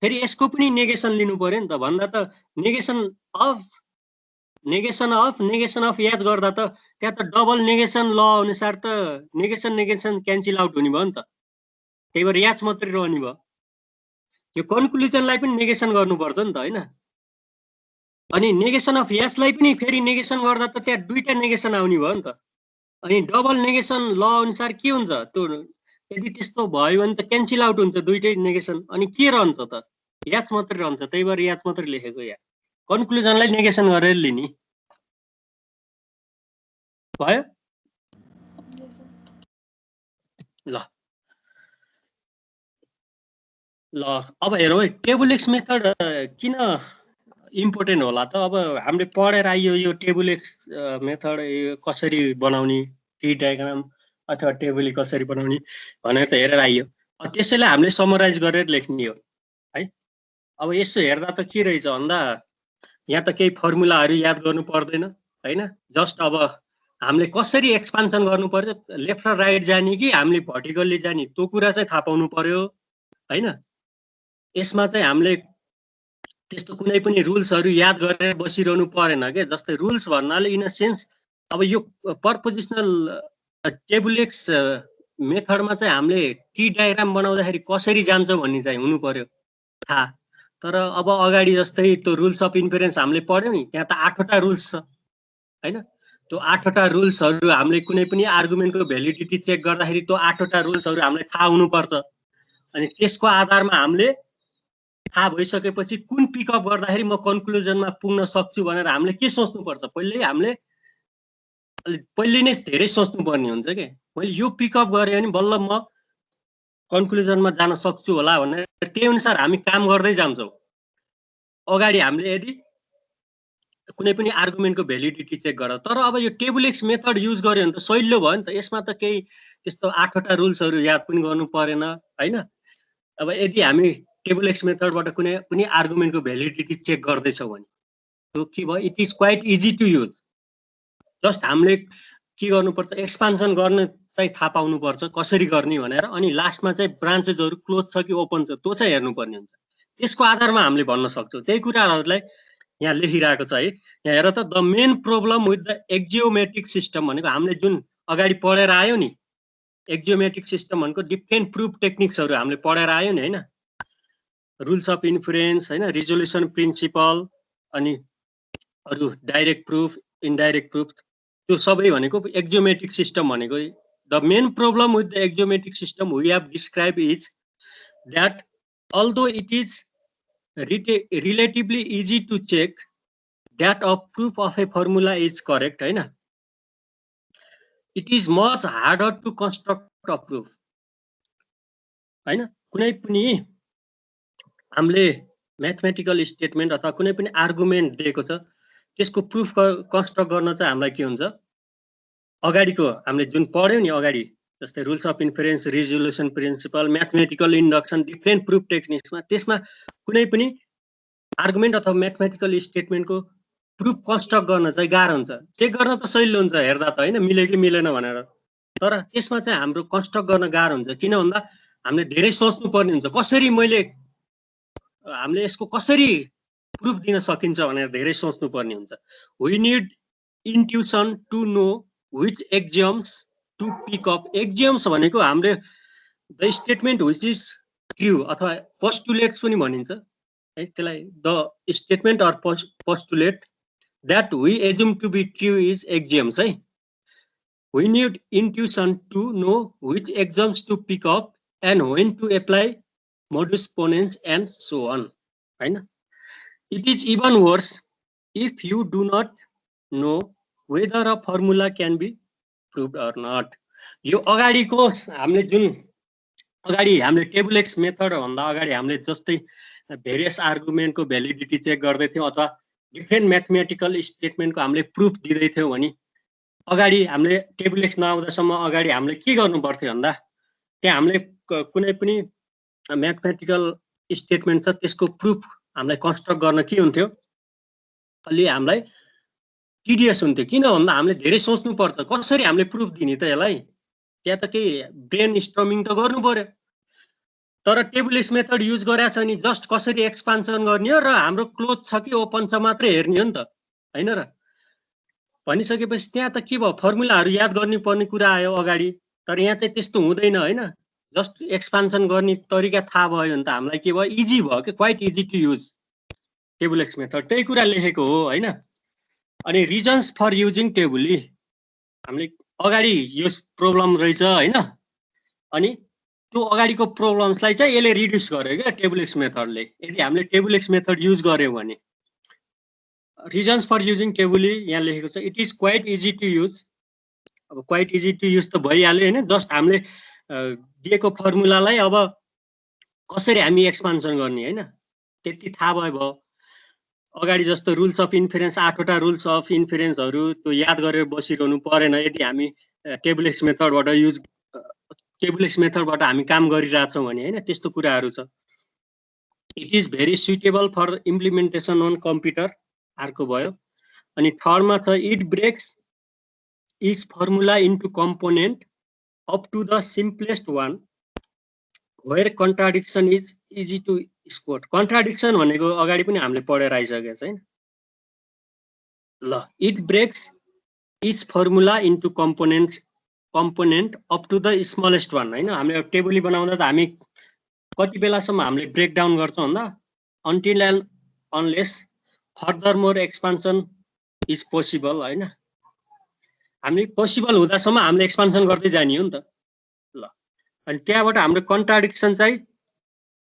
फेरि यसको पनि नेगेसन लिनु पर्यो नि त। भन्दा त नेगेसन अफ एच गर्दा त त्यहाँ त डबल नेगेसन ल अनुसार त नेगेसन क्यान्सल आउट हुने भयो नि त। त्यही भएर एच मात्रै रहने भयो। यो कन्क्लुजनलाई पनि नेगेसन गर्नुपर्छ नि त हैन। अनि नेगेसन अफ एचलाई पनि फेरि नेगेसन गर्दा त त्यहाँ दुईटा नेगेसन आउने भयो नि त। अनि डबल नेगेसन ल अनुसार के हुन्छ त्यो यदि त्यस्तो भयो भने त क्यान्सल आउट हुन्छ दुईटै नेगेसन। अनि के रहन्छ त एच मात्रै रहन्छ। त्यही भएर एच मात्रै लेखेको यहाँ कन्क्लुजनलाई नेगेसन गरेर लिने भयो। ल अब हेरौँ है टेबल एक्स मेथड किन इम्पोर्टेन्ट होला त। अब हामीले पढेर आइयो यो टेबल एक्स मेथड कसरी बनाउने ट्री डायग्राम अथवा टेबल कसरी बनाउने भनेर त हेरेर आइयो। त्यसैलाई हामीले समराइज गरेर लेख्ने हो है। अब यसो हेर्दा त के रहेछ भन्दा यहाँ त केही फर्मुलाहरू याद गर्नु पर्दैन हैन। जस्ट अब हामीले कसरी एक्सपान्सन गर्नु पर्छ लेफ्ट र राइट जाने कि हामीले भर्टिकल्ली जाने त्यो कुरा चाहिँ थाहा पाउनु पर्यो हैन। यसमा चाहिँ हामीले त्यस्तो कुनै पनि रुल्सहरू याद गरेर बसिरहनु परेन के। जस्तै रुल्स भन्नाले इन अ सेन्स अब यो पर्पोजिसनल टेबल एक्स मेथडमा चाहिँ हामीले ट्री डायग्राम बनाउँदाखेरि कसरी जान्छ भन्ने चाहिँ हुनु पर्यो थाहा। तर अब अगाडि जस्तै त्यो रुल्स अफ इन्फरेन्स हामीले पढ्यौँ नि त्यहाँ त 8वटा रुल्स छ हैन। त्यो 8वटा रुल्सहरू हामीले कुनै पनि आर्गुमेन्टको भ्यालिडिटी चेक गर्दाखेरि त्यो 8वटा रुल्सहरू हामीलाई थाहा हुनुपर्छ। अनि त्यसको आधारमा हामीले थाहा भइसकेपछि कुन पिकअप गर्दाखेरि म कन्क्लुजनमा पुग्न सक्छु भनेर हामीले के सोच्नुपर्छ हामीले नै धेरै सोच्नुपर्ने हुन्छ के। मैले यो पिकअप गरेँ भने बल्ल म कन्क्लुजनमा जान सक्छु होला भनेर त्यही अनुसार हामी काम गर्दै जान्छौँ। अगाडि हामीले यदि कुनै पनि आर्गुमेन्टको भ्यालिडिटी चेक गर। तर अब यो टेबल एक्स मेथड युज गर्यो भने त सहिलो भयो नि त। यसमा त केही त्यस्तो 8वटा रुल्सहरू याद पनि गर्नु परेन हैन। अब यदि हामी टेबल एक्स मेथडबाट कुनै पनि आर्गुमेन्टको भ्यालिडिटी चेक गर्दैछौँ भने त्यो के भयो it is quite easy to use. Just हामीले के गर्नुपर्छ एक्सपान्सन गर्न चाहिँ थाहा पाउनुपर्छ कसरी गर्ने भनेर। अनि लास्टमा चाहिँ ब्रान्चेसहरू क्लोज छ कि ओपन छ त्यो चाहिँ हेर्नुपर्ने हुन्छ। त्यसको आधारमा हामीले भन्न सक्छौँ। त्यही कुराहरूलाई यहाँ लेखिरहेको छ है। यहाँ हेर त the main problem with the axiomatic system भनेको हामीले जुन अगाडि पढेर आयो नि एक्जियोमेट्रिक सिस्टम भनेको डिफरेन्ट प्रुफ टेक्निक्सहरू हामीले पढेर आयो नि हैन। रुल्स अफ इन्फरेन्स हैन रिजोल्युसन प्रिन्सिपल अनि अरू डाइरेक्ट प्रुफ इनडाइरेक्ट प्रुफ त्यो सबै भनेको एक्जियोमेट्रिक सिस्टम भनेको। The main problem with the axiomatic system we have described is that although it is relatively easy to check that a proof of a formula is correct हैन, it is much harder to construct a proof हैन। कुनै पनि हामीले mathematical statement अथवा कुनै पनि argument दिएको छ त्यसको प्रुफ कन्स्ट्रक्ट गर्न चाहिँ हामीलाई के हुन्छ, अगाडिको हामीले जुन पढ्यौँ नि अगाडि, जस्तै rules of inference, resolution principle, mathematical induction, different proof टेक्निक्समा त्यसमा कुनै पनि आर्गुमेन्ट अथवा म्याथमेटिकल स्टेटमेन्टको प्रुफ कन्स्ट्रक्ट गर्न चाहिँ गाह्रो हुन्छ। चेक गर्न त सजिलो हुन्छ हेर्दा त होइन, मिल्यो कि मिलेन भनेर, तर त्यसमा चाहिँ हाम्रो कन्स्ट्रक्ट गर्न गाह्रो हुन्छ। किन भन्दा हामीले धेरै सोच्नु पर्ने हुन्छ, कसरी हामीले यसको कसरी प्रुफ दिन सकिन्छ भनेर धेरै सोच्नु पर्ने हुन्छ। We need intuition to know which axioms to pick up. Axioms भनेको हामीले the statement which is true अथवा पोस्टुलेट्स पनि भनिन्छ है, त्यसलाई the statement or postulate that we assume to be true is axioms है। We need intuition to know which axioms to pick up and when to apply modus ponens and so on हैन। It is even worse if you do not know whether a formula can be proved or not. यो अगाडिको हामीले जुन अगाडि हामीले table x method भन्दा अगाडि हामीले जस्तै भेरियस आर्गुमेन्टको भ्यालिडिटी चेक गर्दै थियौँ अथवा डिफ्रेन्ट म्याथमेटिकल स्टेटमेन्टको हामीले प्रुफ दिँदै थियौँ भने अगाडि हामीले टेबल एक्स नआउँदासम्म अगाडि हामीले के गर्नु पर्थ्यो भन्दा त्यहाँ हामीले कुनै पनि म्याथमेटिकल स्टेटमेन्ट छ त्यसको प्रुफ हामीलाई कन्स्ट्रक्ट गर्न के हुन्थ्यो, अलि हामीलाई टिडियस हुन्थ्यो। किन भन्दा हामीले धेरै सोच्नु पर्छ, कसरी हामीले प्रुफ दिने त यसलाई, त्यहाँ त केही ब्रेन स्टर्मिङ त गर्नु पर्यो। तर टेबल एक्स मेथड युज गरेको छ नि जस्ट कसरी एक्सपान्सन गर्ने हो र हाम्रो क्लोज छ कि ओपन छ मात्रै हेर्ने हो नि त होइन र। भनिसकेपछि त्यहाँ त के भयो, फर्मुलाहरू याद गर्नुपर्ने कुरा आयो अगाडि, तर यहाँ चाहिँ त्यस्तो हुँदैन होइन। जस्ट एक्सपान्सन गर्ने तरिका थाहा भयो भने त हामीलाई के भयो, इजी भयो कि, quite easy to use tableaux method, त्यही कुरा लेखेको हो होइन। अनि रिजन्स फर युजिङ टेबुली, हामीले अगाडि यो प्रब्लम रहेछ होइन, अनि त्यो अगाडिको प्रब्लम्सलाई चाहिँ यसले रिड्युस गर्यो क्या टेबल एक्स मेथडले। यदि हामीले टेबल एक्स मेथड युज गऱ्यौँ भने रिजन्स फर युजिङ टेबुली यहाँ लेखेको छ, it is quite easy to use. अब क्वाइट इजी टु युज त भइहाल्यो होइन, जस्ट हामीले दिएको फर्मुलालाई अब कसरी हामी एक्सपान्सन गर्ने होइन त्यति थाहा भयो। अगाडि जस्तो रुल्स अफ इन्फरेन्स 8वटा रुल्स अफ इन्फरेन्सहरू त्यो याद गरेर बसिरहनु परेन यदि हामी टेबल एक्स मेथडबाट हामी काम गरिरहेछौँ भने होइन, त्यस्तो कुराहरू छ। It is very suitable for implementation on computer, अर्को भयो। अनि थर्डमा छ it breaks each formula into component up to the simplest one where contradiction is easy to spot. Contradiction भनेको अगाडि पनि हामीले पढेर आइसकेको छैन ल। It breaks each formula into component up to the smallest one होइन। हामीले टेबुली बनाउँदा त हामी कति बेलासम्म हामीले ब्रेक डाउन गर्छौँ भन्दा until and unless further more expansion is possible होइन। हामी पोसिबल हुँदासम्म हामीले एक्सपान्सन गर्दै जाने हो नि त ल। अनि त्यहाँबाट हाम्रो कन्ट्राडिक्सन चाहिँ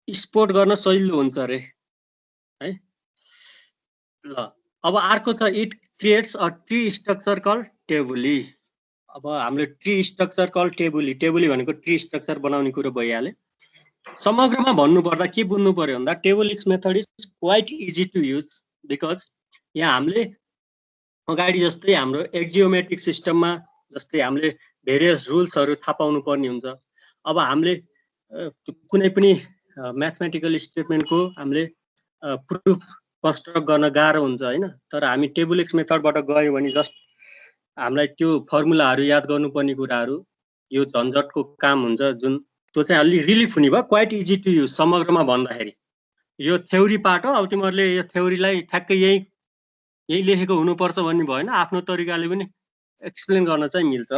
स्पोर्ट गर्न सजिलो हुन्छ अरे है ल। अब अर्को छ it creates a tree structure called tableau. अब हामीले tree structure called tableau, tableau भनेको ट्री स्ट्रक्चर बनाउने कुरो भइहाल्यो। समग्रमा भन्नुपर्दा के बुझ्नु पर्यो भन्दा tableaux method is quite easy to use because यहाँ हामीले अगाडि जस्तै हाम्रो एक्जियोमेट्रिक सिस्टममा जस्तै हामीले भेरियस रुल्सहरू थाहा पाउनु पर्ने हुन्छ। अब हामीले कुनै पनि म्याथमेटिकल स्टेटमेन्टको हामीले प्रुफ कन्स्ट्रक्ट गर्न गाह्रो हुन्छ होइन, तर हामी टेबल एक्स मेथडबाट गयौँ भने जस्ट हामीलाई त्यो फर्मुलाहरू याद गर्नुपर्ने कुराहरू यो झन्झटको काम हुन्छ जुन त्यो चाहिँ अलि रिलिफ हुने भयो, क्वाइट इजी टु युज समग्रमा भन्दाखेरि। यो थ्योरी पार्ट हो, अब तिमीहरूले यो थ्योरीलाई ठ्याक्कै यही लेखेको हुनुपर्छ भन्ने भएन, आफ्नो तरिकाले पनि एक्सप्लेन गर्न चाहिँ मिल्छ।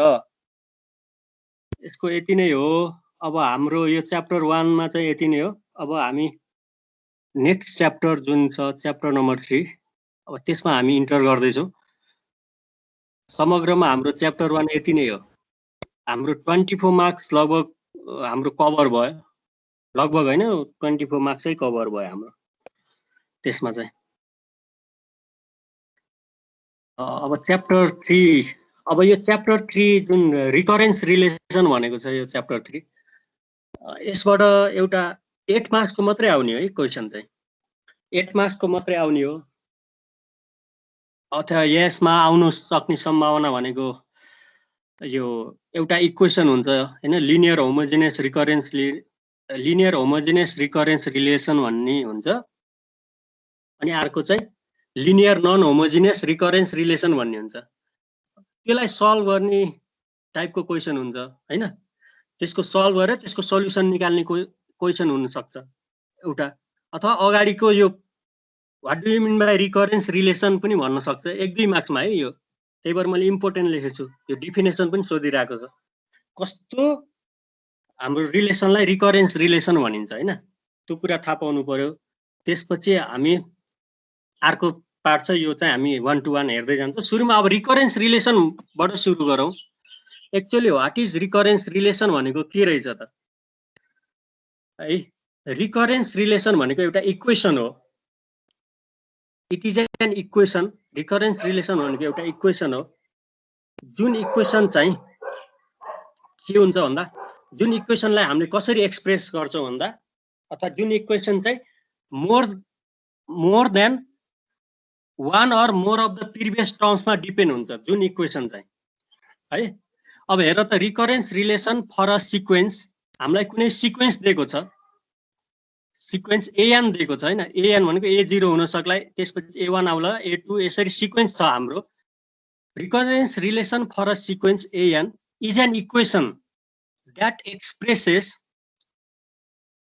यसको यति नै हो। अब हाम्रो यो च्याप्टर 1मा चाहिँ यति नै हो। अब हामी नेक्स्ट च्याप्टर जुन छ च्याप्टर नम्बर 3 अब त्यसमा हामी इन्टर गर्दैछौँ। समग्रमा हाम्रो च्याप्टर 1 यति नै हो। हाम्रो 24 मार्क्स लगभग हाम्रो कभर भयो, लगभग होइन 24 मार्क्स चाहिँ कभर भयो हाम्रो त्यसमा चाहिँ। अब च्याप्टर 3, अब यो च्याप्टर 3 जुन रिकरेन्स रिलेसन भनेको छ यो च्याप्टर 3, यसबाट एउटा 8 मार्क्सको मात्रै आउने हो है क्वेसन चाहिँ, 8 मार्क्सको मात्रै आउने हो। अथवा यसमा आउनु सक्ने सम्भावना भनेको यो एउटा इक्वेसन हुन्छ हैन, लिनियर होमोजेनियस रिकरेन्स रिलेसन भन्ने हुन्छ, अनि अर्को चाहिँ लिनियर नन होमोजेनियस रिकरेन्स रिलेसन भन्ने हुन्छ। त्यसलाई सल्भ गर्ने टाइपको क्वेसन हुन्छ हैन, त्यसको सल्भ गरेर त्यसको सल्युसन निकाल्ने क्वेसन हुन सक्छ एउटा, अथवा अगाडिको यो what do you mean by recurrence relation पनि भन्न सक्छ 1-2 मार्क्समा है यो, त्यही भएर मैले इम्पोर्टेन्ट लेखेको छु। यो डिफिनेसन पनि सोधिरहेको छ, कस्तो हाम्रो रिलेसनलाई रिकरेन्स रिलेसन भनिन्छ हैन, त्यो कुरा थाहा पाउनु पर्यो। त्यसपछि हामी अर्को पार्ट छ, यो चाहिँ हामी 1 to 1 हेर्दै जान्छौँ। सुरुमा अब रिकरेन्स रिलेसनबाट सुरु गरौँ। एक्चुअली व्हाट इज रिकरेन्स रिलेसन भनेको के रहेछ त है? रिकरेन्स रिलेसन भनेको एउटा इक्वेसन हो, it is an equation. Recurrence relation भनेको एउटा इक्वेसन हो, जुन इक्वेसन चाहिँ के हुन्छ भन्दा, जुन इक्वेसनलाई हामीले कसरी एक्सप्रेस गर्छौँ भन्दा, अथवा जुन इक्वेसन चाहिँ more than one or more of the previous टर्म्समा डिपेन्ड हुन्छ, जुन इक्वेसन चाहिँ है। अब हेर त, recurrence relation for a sequence, हामीलाई कुनै सिक्वेन्स दिएको छ, सिक्वेन्स एएन दिएको छ हैन, एएन भनेको A0 हुन सक्ला, त्यसपछि A1 आउला, A2, यसरी सिक्वेन्स छ हाम्रो। Recurrence relation for a sequence a n is an equation that expresses,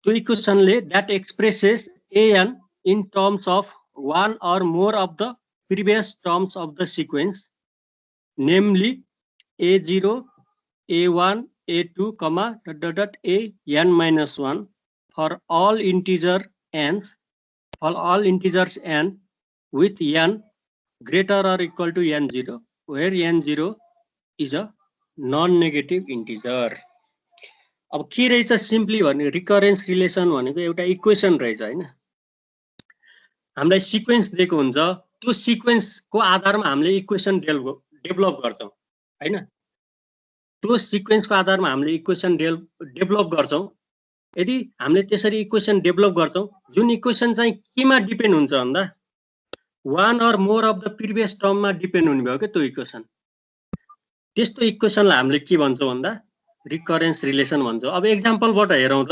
त्यो इक्वेसनले that expresses an in terms of one or more of the previous terms of the sequence, namely A0, A1, A2, an minus 1 for all integers n with n greater or equal to n0, where n0 is a non-negative integer. अब के रहेछ simply भने, रिकरेन्स relation भनेको एउटा equation रहेछ हैन। हामीलाई sequence दिएको हुन्छ, त्यो सिक्वेन्सको आधारमा हामीले इक्वेसन डेभलप गर्छौं हैन, त्यो सिक्वेन्सको आधारमा हामीले इक्वेसन डेभलप गर्छौं। यदि हामीले त्यसरी इक्वेसन डेभलप गर्छौं, जुन इक्वेसन चाहिँ केमा डिपेन्ड हुन्छ भन्दा, one or more of the previous टर्ममा डिपेन्ड हुने भयो के त्यो इक्वेसन। त्यस्तो इक्वेसनलाई हामीले के भन्छौं भन्दा रिकरेन्स रिलेसन भन्छौं। अब एक्जाम्पलबाट हेरौँ त,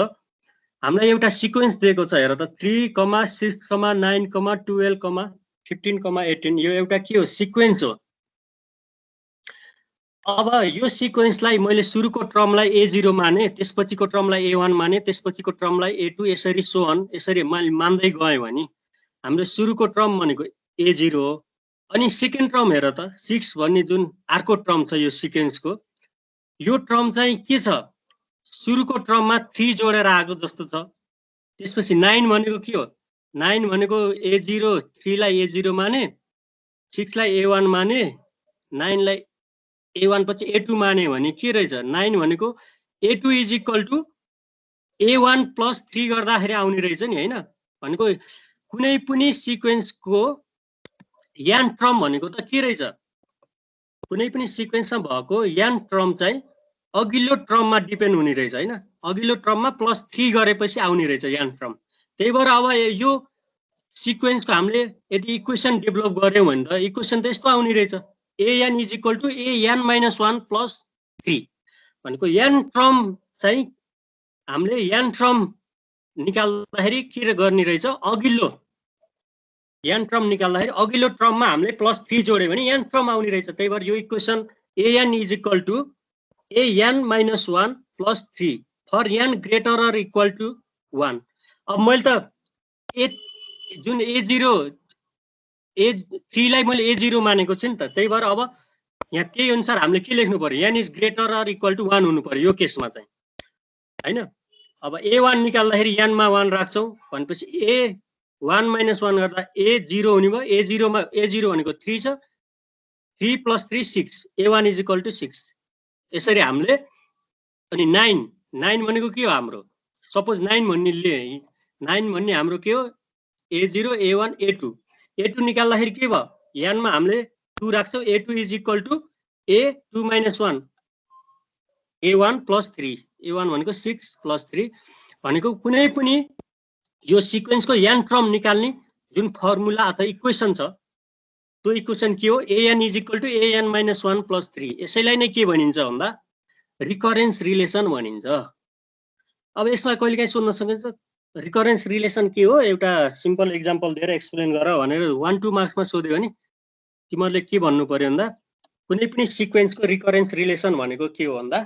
हामीलाई एउटा सिक्वेन्स दिएको छ, हेर त 3, 6, 9, 12, 15, 18, यो एउटा के हो, सिक्वेन्स हो। अब यो सिक्वेन्सलाई मैले सुरुको टर्मलाई A0 माने, त्यसपछिको टर्मलाई A1 माने, त्यसपछिको टर्मलाई A2, यसरी सो अन, यसरी मान्दै गए भने हामीले सुरुको टर्म भनेको A0 हो। अनि सेकेन्ड टर्म हेर त, 6 भन्ने जुन अर्को टर्म छ यो सिक्वेन्सको, यो टर्म चाहिँ के छ, सुरुको टर्ममा 3 जोडेर आएको जस्तो छ। त्यसपछि 9 भनेको के हो, 9 भनेको A0, 3 लाई A0 माने, 6 लाई A1 माने, 9 लाई A1 पछि A2 माने भने के रहेछ, 9 भनेको A2 is equal to A1 plus 3 गर्दाखेरि आउने रहेछ नि हैन। भनेको कुनै पनि सिक्वेन्सको n टर्म भनेको त के रहेछ, कुनै पनि सिक्वेन्समा भएको n टर्म चाहिँ अघिल्लो टर्ममा डिपेन्ड हुने रहेछ हैन, अघिल्लो टर्ममा प्लस 3 गरेपछि आउने रहेछ n टर्म। त्यही भएर अब यो सिक्वेन्सको हामीले यदि इक्वेसन डेभलप गर्यौं भने त इक्वेसन त यस्तो आउने रहेछ, an is equal to an minus 1 plus 3 भनेको n टर्म चाहिँ हामीले n टर्म निकाल्दाखेरि के गर्ने रहेछ, अघिल्लो n टर्म निकाल्दाखेरि अघिल्लो टर्ममा हामीले प्लस 3 जोड्यो भने n टर्म आउने रहेछ। त्यही भएर यो equation an is equal to an minus 1 plus 3 for n greater or equal to 1। अब मैले त जुन A0 A3 लाई मैले A0 मानेको छु नि त, त्यही भएर अब यहाँ त्यही अनुसार हामीले के लेख्नु पर्यो, n is greater or equal to 1 हुनु पर्यो यो केसमा चाहिँ हैन। अब A1 निकाल्दाखेरि n मा 1 राख्छौं भनेपछि A1 माइनस 1 गर्दा A0 हुने भयो। A0 भनेको 3 छ, 3 plus 3 6, A1 is equal to 6। यसरी हामीले अनि 9 भनेको के हो हाम्रो, सपोज 9 भन्ने हाम्रो के हो, A0, A1, A2 निकाल्दाखेरि के भयो, n मा हामीले 2 राख्छौं, A2 is equal to A2 minus 1, A1 plus 3, A1 भनेको 6 प्लस 3 भनेको कुनै पनि यो सिक्वेन्सको n टर्म निकाल्ने जुन फर्मुला अथवा इक्वेसन छ त्यो इक्वेसन के हो an is equal to an minus 1 plus 3 यसैलाई नै के भनिन्छ भन्दा रिकरेन्स रिलेसन भनिन्छ। अब यसमा कहिलेकाहीँ सोध्न सकिन्छ रिकरेन्स रिलेसन के हो एउटा सिम्पल इक्जाम्पल दिएर एक्सप्लेन गर भनेर 1-2 मार्क्समा सोध्यो भने तिमीहरूले के भन्नु पर्यो भन्दा कुनै पनि सिक्वेन्सको रिकरेन्स रिलेसन भनेको के हो भन्दा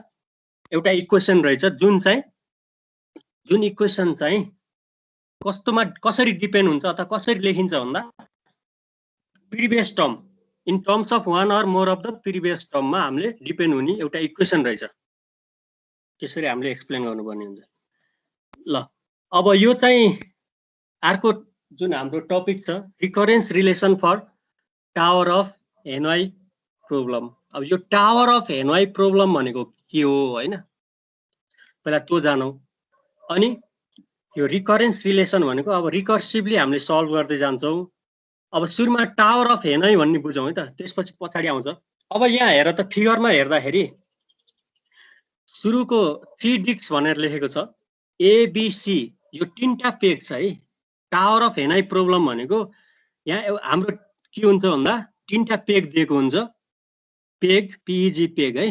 एउटा इक्वेसन रहेछ जुन इक्वेसन चाहिँ कस्तोमा कसरी डिपेन्ड हुन्छ अथवा कसरी लेखिन्छ भन्दा previous term in terms of one or more of the previous टर्ममा हामीले डिपेन्ड हुने एउटा इक्वेसन रहेछ त्यसरी हामीले एक्सप्लेन गर्नुपर्ने हुन्छ। ल अब यो चाहिँ अर्को जुन हाम्रो टपिक छ recurrence relation for tower of Hanoi problem. अब यो टावर अफ हेनवाई प्रब्लम भनेको के हो हैन पहिला त्यो जानौं अनि यो रिकरेन्स रिलेसन भनेको अब रिकर्सिभली हामीले सल्भ गर्दै जान्छौं। अब सुरुमा टावर अफ हेनवाई भन्ने बुझौं है त त्यसपछि पछाडी आउँछ। अब यहाँ हेर त फिगरमा हेर्दाखेरि सुरुको 3 डिस्क भनेर लेखेको छ एबीसी यो तीनटा पेग छ है। टावर अफ हेनवाई प्रब्लम भनेको यहाँ हाम्रो के हुन्छ भन्दा तीनटा पेग दिएको हुन्छ पेग पीजी पेग है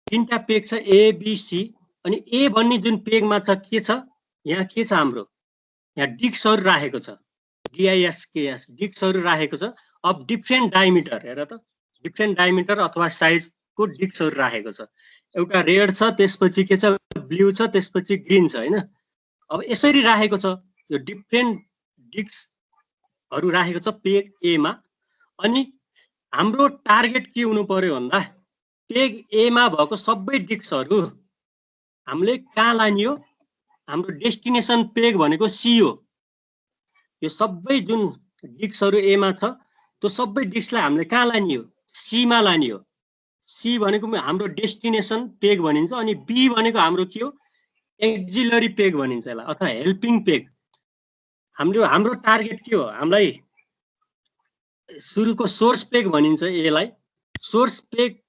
तीनटा पेग छ एबीसी अनि ए भन्ने जुन पेगमा छ के छ यहाँ के छ हाम्रो यहाँ डिस्कहरु राखेको छ डिआईएक्सकेएस डिस्कहरु राखेको छ अफ डिफरेन्ट डायमिटर हेर त डिफरेन्ट डायमिटर अथवा साइजको डिस्कहरु राखेको छ। एउटा रेड छ त्यसपछि के छ ब्लू छ त्यसपछि ग्रीन छ हैन। अब यसरी राखेको छ यो डिफरेन्ट डिस्कहरु राखेको छ पेग ए मा अनि हाम्रो टार्गेट के हुनु पर्यो भन्दा पेग ए मा भएको सबै डिस्कहरु हामीले कहाँ लाने हो हाम्रो डेस्टिनेसन पेग भनेको सी हो। यो सबै जुन डिस्कहरु ए मा छ त्यो सबै डिस्कलाई हामीले कहाँ लाने हो सी मा लाने हो। सी भनेको हाम्रो डेस्टिनेसन पेग भनिन्छ अनि बी भनेको हाम्रो के हो एक्जिलरी पेग भनिन्छ यसलाई अथवा हेल्पिङ पेग। हाम्रो टार्गेट के हो हामीलाई सुरुको सोर्स पेग भनिन्छ यसलाई सोर्स पेग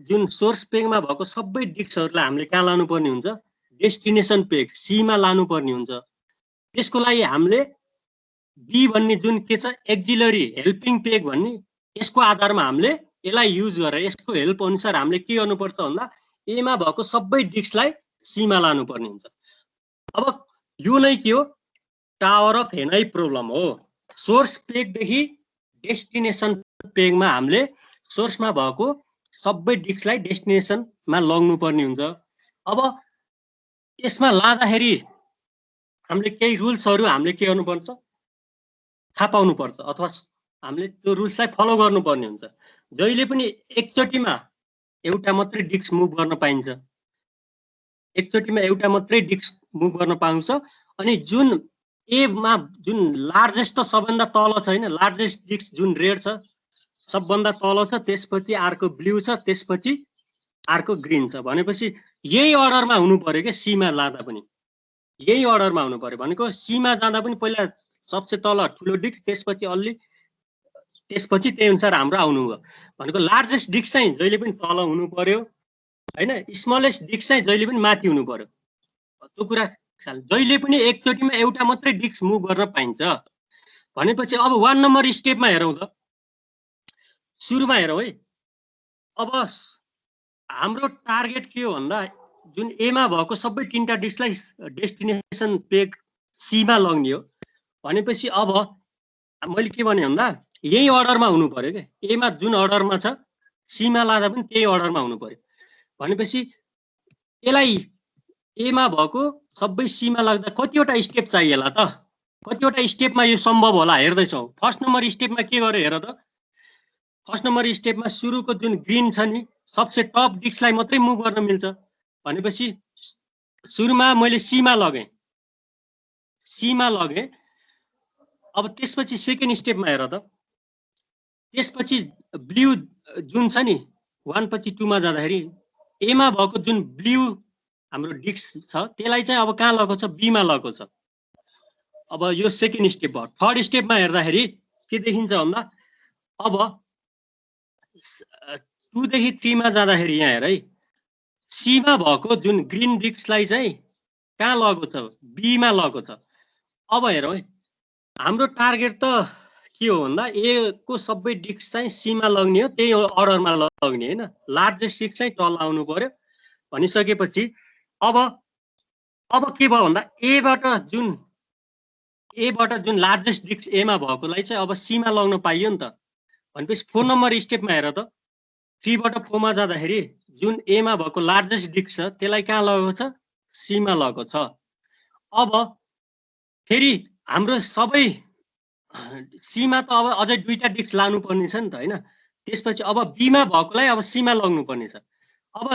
जुन सोर्स पेगमा भएको सबै डिस्कहरुलाई हामीले कहाँ लानु पर्ने हुन्छ डेस्टिनेसन पेग सी मा लानु पर्ने हुन्छ। त्यसको लागि हामीले बी भन्ने जुन के छ एक्जिलरी हेल्पिङ पेग भन्ने यसको आधारमा हामीले यसलाई युज गरेर यसको हेल्प अनुसार हामीले के गर्नुपर्छ भन्दा ए मा भएको सबै डिस्कलाई सी मा लानु पर्ने हुन्छ। अब यो नै के हो टावर अफ हेनवाई प्रब्लम हो। सोर्स पेग देखि डेस्टिनेसन पेगमा हामीले सोर्समा भएको सबै डिस्कलाई डेस्टिनेसनमा लग्नु पर्ने हुन्छ। अब यसमा लाँदाखेरि हामीले केही रुल्सहरु हामीले के गर्नुपर्छ थाहा पाउनु पर्छ अथवा हामीले त्यो रुल्सलाई फलो गर्नुपर्ने हुन्छ। जहिले पनि एकचोटीमा एउटा मात्रै डिस्क मुभ गर्न पाइन्छ एकचोटीमा एउटा मात्रै डिस्क मुभ गर्न पाउँछ अनि जुन ए मा जुन लार्जेस्ट सबभन्दा तल छ हैन लार्जेस्ट डिस्क जुन रेड छ सबभन्दा तल छ त्यसपछि अर्को ब्लू छ त्यसपछि अर्को ग्रीन छ भनेपछि यही अर्डरमा हुनु पर्यो के सी मा लाँदा पनि यही अर्डरमा हुनु पर्यो भनेको सी मा जाँदा पनि पहिला सबसे तल ठुलो डिस्क त्यसपछि त्यही अनुसार हाम्रो आउनु हो भनेको लार्जेस्ट डिस्क चाहिँ जहिले पनि तल हुनु पर्यो हैन स्मलेस्ट डिस्क चाहिँ जहिले पनि माथि हुनु पर्यो। त्यो कुरा जहिले पनि एकचोटीमा एउटा मात्रै डिस्क मुभ गर्न पाइन्छ भनेपछि अब 1 नम्बर स्टेपमा हेरौं त सुरुमा हेरौं है। अब हाम्रो टार्गेट के हो भन्दा जुन ए मा भएको सबै तीनटा डिस्कलाई डेस्टिनेसन पेग सी मा लग्ने हो भनेपछि अब मैले के भने भन्दा यही अर्डरमा हुनु पर्यो के ए मा जुन अर्डरमा छ सी मा लाँदा पनि त्यही अर्डरमा हुनु पर्यो भनेपछि यसलाई ए मा भएको सबै सी मा लाग्दा कतिवटा स्टेप चाहिएला त कतिवटा स्टेपमा यो सम्भव होला हेर्दै छौं। फर्स्ट नम्बर स्टेपमा के गर्यो हेर त फर्स्ट नम्बर स्टेपमा सुरुको जुन ग्रीन छ नि सबसे टप डिस्कलाई मात्रै मुभ गर्न मिल्छ भनेपछि सुरुमा मैले सी मा लगे अब त्यसपछि सेकेन्ड स्टेपमा हेर त त्यसपछि ब्लू जुन छ नि 1 पछि 2 मा जाँदाखेरि ए मा भएको जुन ब्लू हाम्रो डिस्क छ त्यसलाई चाहिँ अब कहाँ लगेको छ बी मा लगेको छ। अब यो सेकेन्ड स्टेप भयो। थर्ड स्टेपमा हेर्दाखेरि के देखिन्छ भन्दा अब 2 देखि 3 मा जाँदाखेरि यहाँ हेर है सी मा भएको जुन ग्रीन डिस्कलाई चाहिँ कहाँ लगेको छ बी मा लगेको छ। अब हेरौँ है हाम्रो टार्गेट त के हो भन्दा ए को सबै डिस्क चाहिँ सीमा लग्ने हो, त्यही अर्डरमा लग्ने हैन। लार्जेस्ट डिस्क चाहिँ तल आउनु पर्यो भनिसकेपछि अब के भयो भन्दा एबाट जुन लार्जेस्ट डिस्क एमा भएकोलाई चाहिँ अब सीमा लग्न पाइयो नि त। भनेपछि 4 नम्बर स्टेपमा हेर त 3 बाट 4 मा जाँदाखेरि जुन एमा भएको लार्जेस्ट डिस्क छ त्यसलाई कहाँ लगेको छ, सीमा लगेको छ। अब फेरि हाम्रो सबै सीमा त अब अझै दुईटा डिस्क लानु पर्ने छ नि त हैन। त्यसपछि अब बीमा भएकोलाई अब सीमा लग्नु पर्ने छ। अब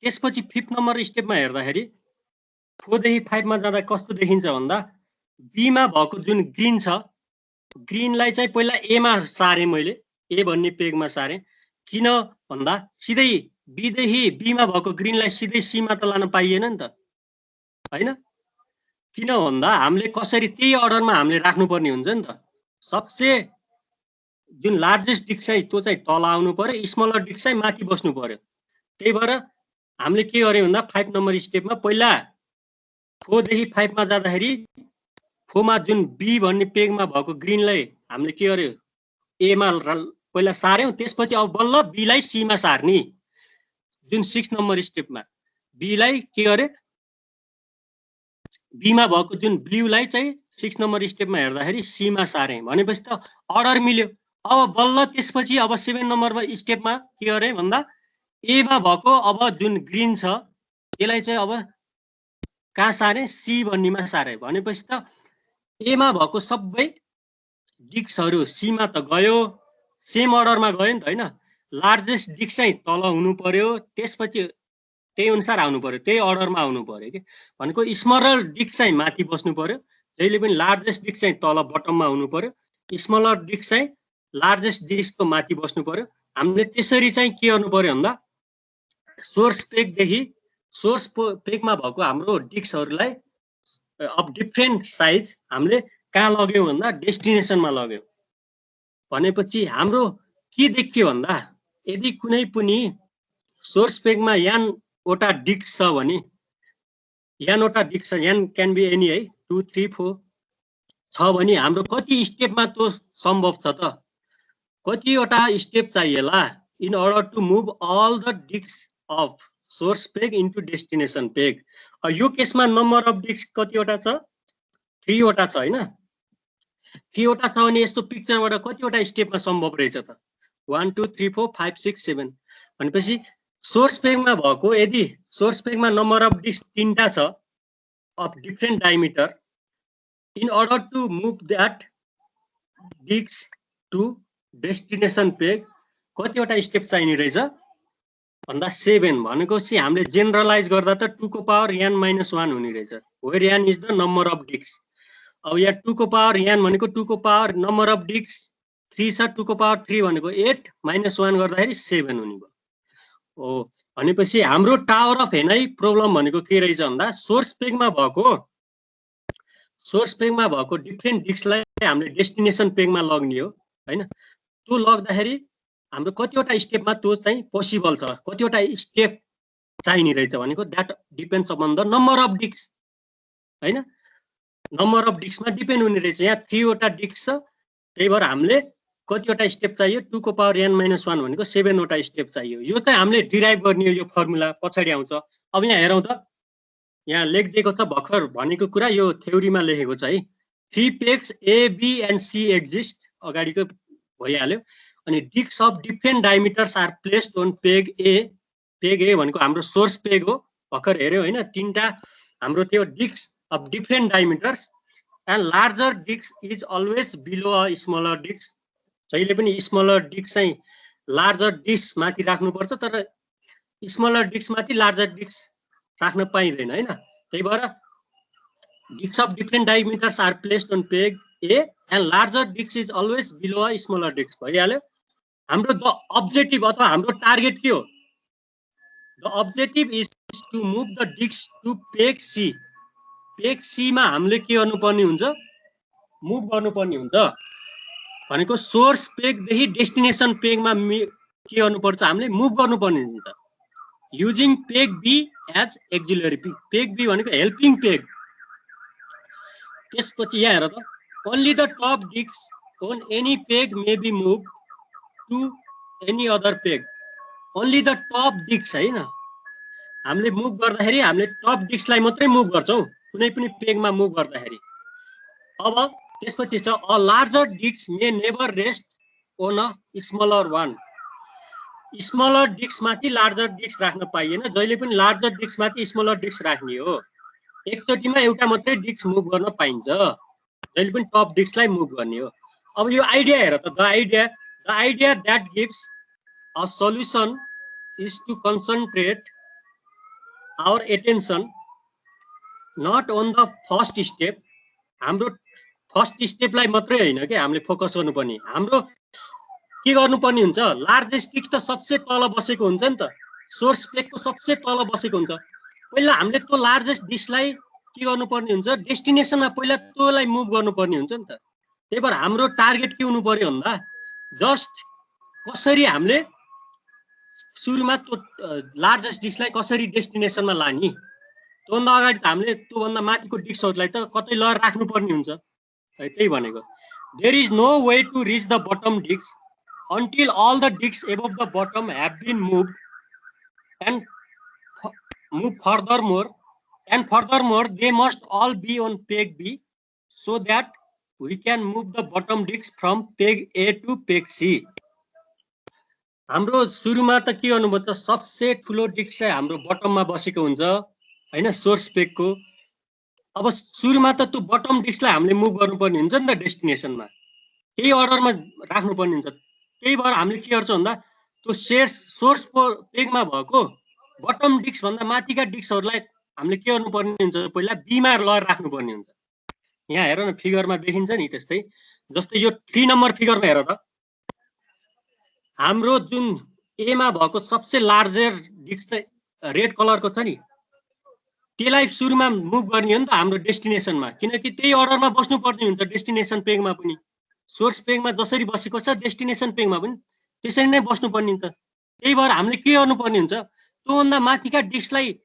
त्यसपछि 5 नम्बर स्टेपमा हेर्दाखेरि 4 देखि 5 मा जाँदा कस्तो देखिन्छ भन्दा बीमा भएको जुन ग्रीन छ, ग्रीनलाई चाहिँ पहिला एमा सारे, मैले ए भन्ने पेगमा सारे। किन भन्दा सिधै बी देखि बीमा भएको ग्रीनलाई सिधै सीमा त लान पाइएन नि त हैन। किन भन्दा हामीले कसरी त्यही अर्डरमा हामीले राख्नुपर्ने हुन्छ नि त। सबसे जुन लार्जेस्ट डिस्क चाहिँ त्यो चाहिँ तल आउनु पर्यो, स्मलर डिस्क चाहिँ माथि बस्नु पर्यो। त्यही भएर हामीले के गर्यो भन्दा 5 नम्बर स्टेपमा पहिला 4 देखि 5 मा जाँदाखेरि 4 मा जुन बी भन्ने पेगमा भएको ग्रीनलाई हामीले के गर्यो, एमा पहिला सार्यौं। त्यसपछि अब बल्ल बीलाई सीमा सार्ने। जुन 6 नम्बर स्टेपमा बीलाई के गरे, बीमा भएको जुन ब्लूलाई चाहिँ 6 नम्बर स्टेपमा हेर्दाखेरि सीमा सारे। भनेपछि त अर्डर मिल्यो। अब बल्ल त्यसपछि अब 7 नम्बर स्टेपमा के गरे भन्दा एमा भएको अब जुन ग्रीन छ त्यसलाई चाहिँ अब कहाँ सारे, सी भन्नेमा सारे। भनेपछि त एमा भएको सबै डिस्कहरु सीमा त गयो, सेम अर्डरमा गयो नि त हैन। लार्जेस्ट डिस्क चाहिँ तल हुनु पर्यो, त्यसपछि त्यही अनुसार आउनु पर्यो, त्यही अर्डरमा आउनु पर्यो के। भनेको स्मलर डिस्क चाहिँ माथि बस्नु पर्यो, जहिले पनि लार्जेस्ट डिस्क चाहिँ तल बटममा हुनु पर्यो, स्मलर डिस्क चाहिँ लार्जेस्ट डिस्कको माथि बस्नु पर्यो। हामीले त्यसरी चाहिँ के गर्नु पर्यो भन्दा सोर्स पेगदेखि सोर्स पेगमा भएको हाम्रो डिस्कहरुलाई अब डिफरेन्ट साइज हामीले कहाँ लग्यौं भन्दा डेस्टिनेसनमा लग्यौं। भनेपछि हाम्रो के देखियो भन्दा यदि कुनै पनि सोर्स पेगमा यान वटा डिस्क छ भने, यान वटा डिस्क छ, यान क्यान बी एनी है, 2 3 4 छ भने हाम्रो कति स्टेपमा त्यो सम्भव छ त, कतिवटा स्टेप चाहिएला in order to move all the disk of source peg into destination peg. यो केसमा नम्बर अफ डिस्क कतिवटा छ, 3 वटा छ हैन। 3 वटा छ भने यस्तो पिक्चरबाट कतिवटा स्टेपमा सम्भव रहेछ त, 1 2 3 4 5 6 7। भनेपछि सोर्स पेगमा भएको यदि सोर्स पेगमा नम्बर अफ डिस्क 3टा छ अफ different diameter, in order to move that disk to destination peg कतिवटा स्टेप चाहिने रहेछ भन्दा 7। भनेको चाहिँ हामीले जेनरलाइज गर्दा त 2 को पावर n - 1 हुने रहेछ, where n is the number of disk. अब यहाँ 2 को पावर n भनेको 2 को पावर नम्बर अफ डिस्क 3 छ, 2 को पावर 3 भनेको 8 - 1 गर्दाखेरि 7 हुने भयो। हो, भनेपछि हाम्रो टावर अफ हेनाइ प्रब्लम भनेको के रहेछ भन्दा सोर्स पेगमा भएको डिफरेन्ट डिस्कलाई हामीले डेस्टिनेसन पेगमा लग्ने हो हैन। त्यो लग्दाखेरि हाम्रो कतिवटा स्टेपमा त्यो चाहिँ पोसिबल छ, कतिवटा स्टेप चाहिने रहेछ भनेको that depends upon the number of disk हैन। नम्बर अफ डिस्कमा डिपेन्ड हुने रहेछ। यहाँ 3 वटा डिस्क छ, त्यही भएर हामीले कतिवटा स्टेप चाहियो, 2 को पावर n - 1 भनेको 7 वटा स्टेप चाहियो। यो चाहिँ हामीले डिराइभ गर्ने हो, यो फर्मुला पछाडी आउँछ। अब यहाँ हेरौँ त, यहाँ लेखिदिएको छ भर्खर भनेको कुरा, यो थ्योरीमा लेखेको छ है। 3 pegs A B and C exist, अगाडिको भइहाल्यो। अनि disk of different diameters are placed on peg A। Peg A भनेको हाम्रो सोर्स पेग हो, भर्खर हेर्यो हैन। 3टा हाम्रो त्यो disk of different diameters and larger disk is always below a smaller disk. जहिले पनि स्मलर डिस्क चाहिँ लार्जर डिस्क माथि राख्नुपर्छ, तर स्मलर डिस्क माथि लार्जर डिस्क राख्न पाइँदैन हैन। त्यही भएर disk of different diameters are placed on peg A and larger disk is always below a smaller disk. भइहाल्यो। हाम्रो द अब्जेक्टिभ अथवा हाम्रो टार्गेट के हो, the objective is to move the disk to peg C। Peg C मा हामीले के गर्नुपर्ने हुन्छ, मुभ गर्नुपर्ने हुन्छ। भनेको सोर्स पेगदेखि डेस्टिनेसन पेगमा के गर्नुपर्छ, हामीले मुभ गर्नुपर्ने हुन्छ using peg B as auxiliary peg. Peg B भनेको हेल्पिङ पेग। त्यसपछि यहाँ हेर त, only the top disks on any peg may be moved to any other peg. Only the top disks हैन, हामीले मुभ गर्दाखेरि हामीले टप डिस्कलाई मात्रै मुभ गर्छौं, कुनै पनि पेगमा मुभ गर्दाखेरि। अब त्यसपछि छ a larger disk may never rest on a smaller one. Smaller disk माथि लार्जर डिस्क राख्न पाइएन, जहिले पनि लार्जर डिस्क माथि स्मलर डिस्क राख्ने हो। एकचोटीमा एउटा मात्रै डिस्क मुभ गर्न पाइन्छ, जहिले पनि टप डिस्कलाई मुभ गर्ने हो। अब यो आइडिया हेर त, the idea that gives a solution is to concentrate our attention not on the first step. हाम्रो फर्स्ट स्टेपलाई मात्रै हैन के हामीले फोकस गर्नुपर्ने, हाम्रो के गर्नुपर्ने हुन्छ, लार्जेस्ट डिस्क त सबसे तल बसेको हुन्छ नि त, सोर्स पेगको सबसे तल बसेको हुन्छ। पहिला हामीले त्यो लार्जेस्ट डिस्कलाई के गर्नुपर्ने हुन्छ, डेस्टिनेसनमा पहिला त्योलाई मुभ गर्नुपर्ने हुन्छ नि त। त्यही भएर हाम्रो टार्गेट के हुनु पर्यो भन्दा, जस्ट कसरी हामीले सुरुमा त्यो लार्जेस्ट डिस्कलाई कसरी डेस्टिनेसनमा लाने, त्योभन्दा अगाडि त हामीले त्योभन्दा माथिको डिस्कहरूलाई त कतै लगेर राख्नुपर्ने हुन्छ है। त्यही भनेको, there is no way to reach the bottom disk until all the disks above the bottom have been moved and furthermore they must all be on peg B so that we can move the bottom disks from peg A to peg C. हाम्रो सुरुमा त के गर्नुपर्छ, सबसे ठुलो disk चाहिँ हाम्रो बटममा बसेको हुन्छ हैन, सोर्स पेगको। अब सुरुमा त त्यो बटम डिस्कलाई हामीले मुभ गर्नुपर्ने हुन्छ नि त डेस्टिनेसनमा, त्यही अर्डरमा राख्नुपर्ने हुन्छ। त्यही भएर हामीले के गर्छौं भन्दा, त्यो सोर्स पेगमा भएको बटम डिस्क भन्दा माथिका डिस्कहरूलाई हामीले के गर्नुपर्ने हुन्छ, पहिला बीमा लगेर राख्नुपर्ने हुन्छ। यहाँ हेर न, फिगरमा देखिन्छ नि त्यस्तै, जस्तै यो 3 नम्बर फिगरमा हेर त, हाम्रो जुन ए मा भएको सबसे लार्जर डिस्क त रेड कलरको छ नि, त्यसलाई सुरुमा मुभ गर्ने हो नि त हाम्रो डेस्टिनेसनमा, किनकि त्यही अर्डरमा बस्नुपर्ने हुन्छ डेस्टिनेसन पेगमा पनि। सोर्स पेगमा जसरी बसेको छ डेस्टिनेसन पेगमा पनि त्यसरी नै बस्नुपर्ने हुन्छ। त्यही भएर हामीले के गर्नुपर्ने हुन्छ, त्योभन्दा माथिका डिस्कलाई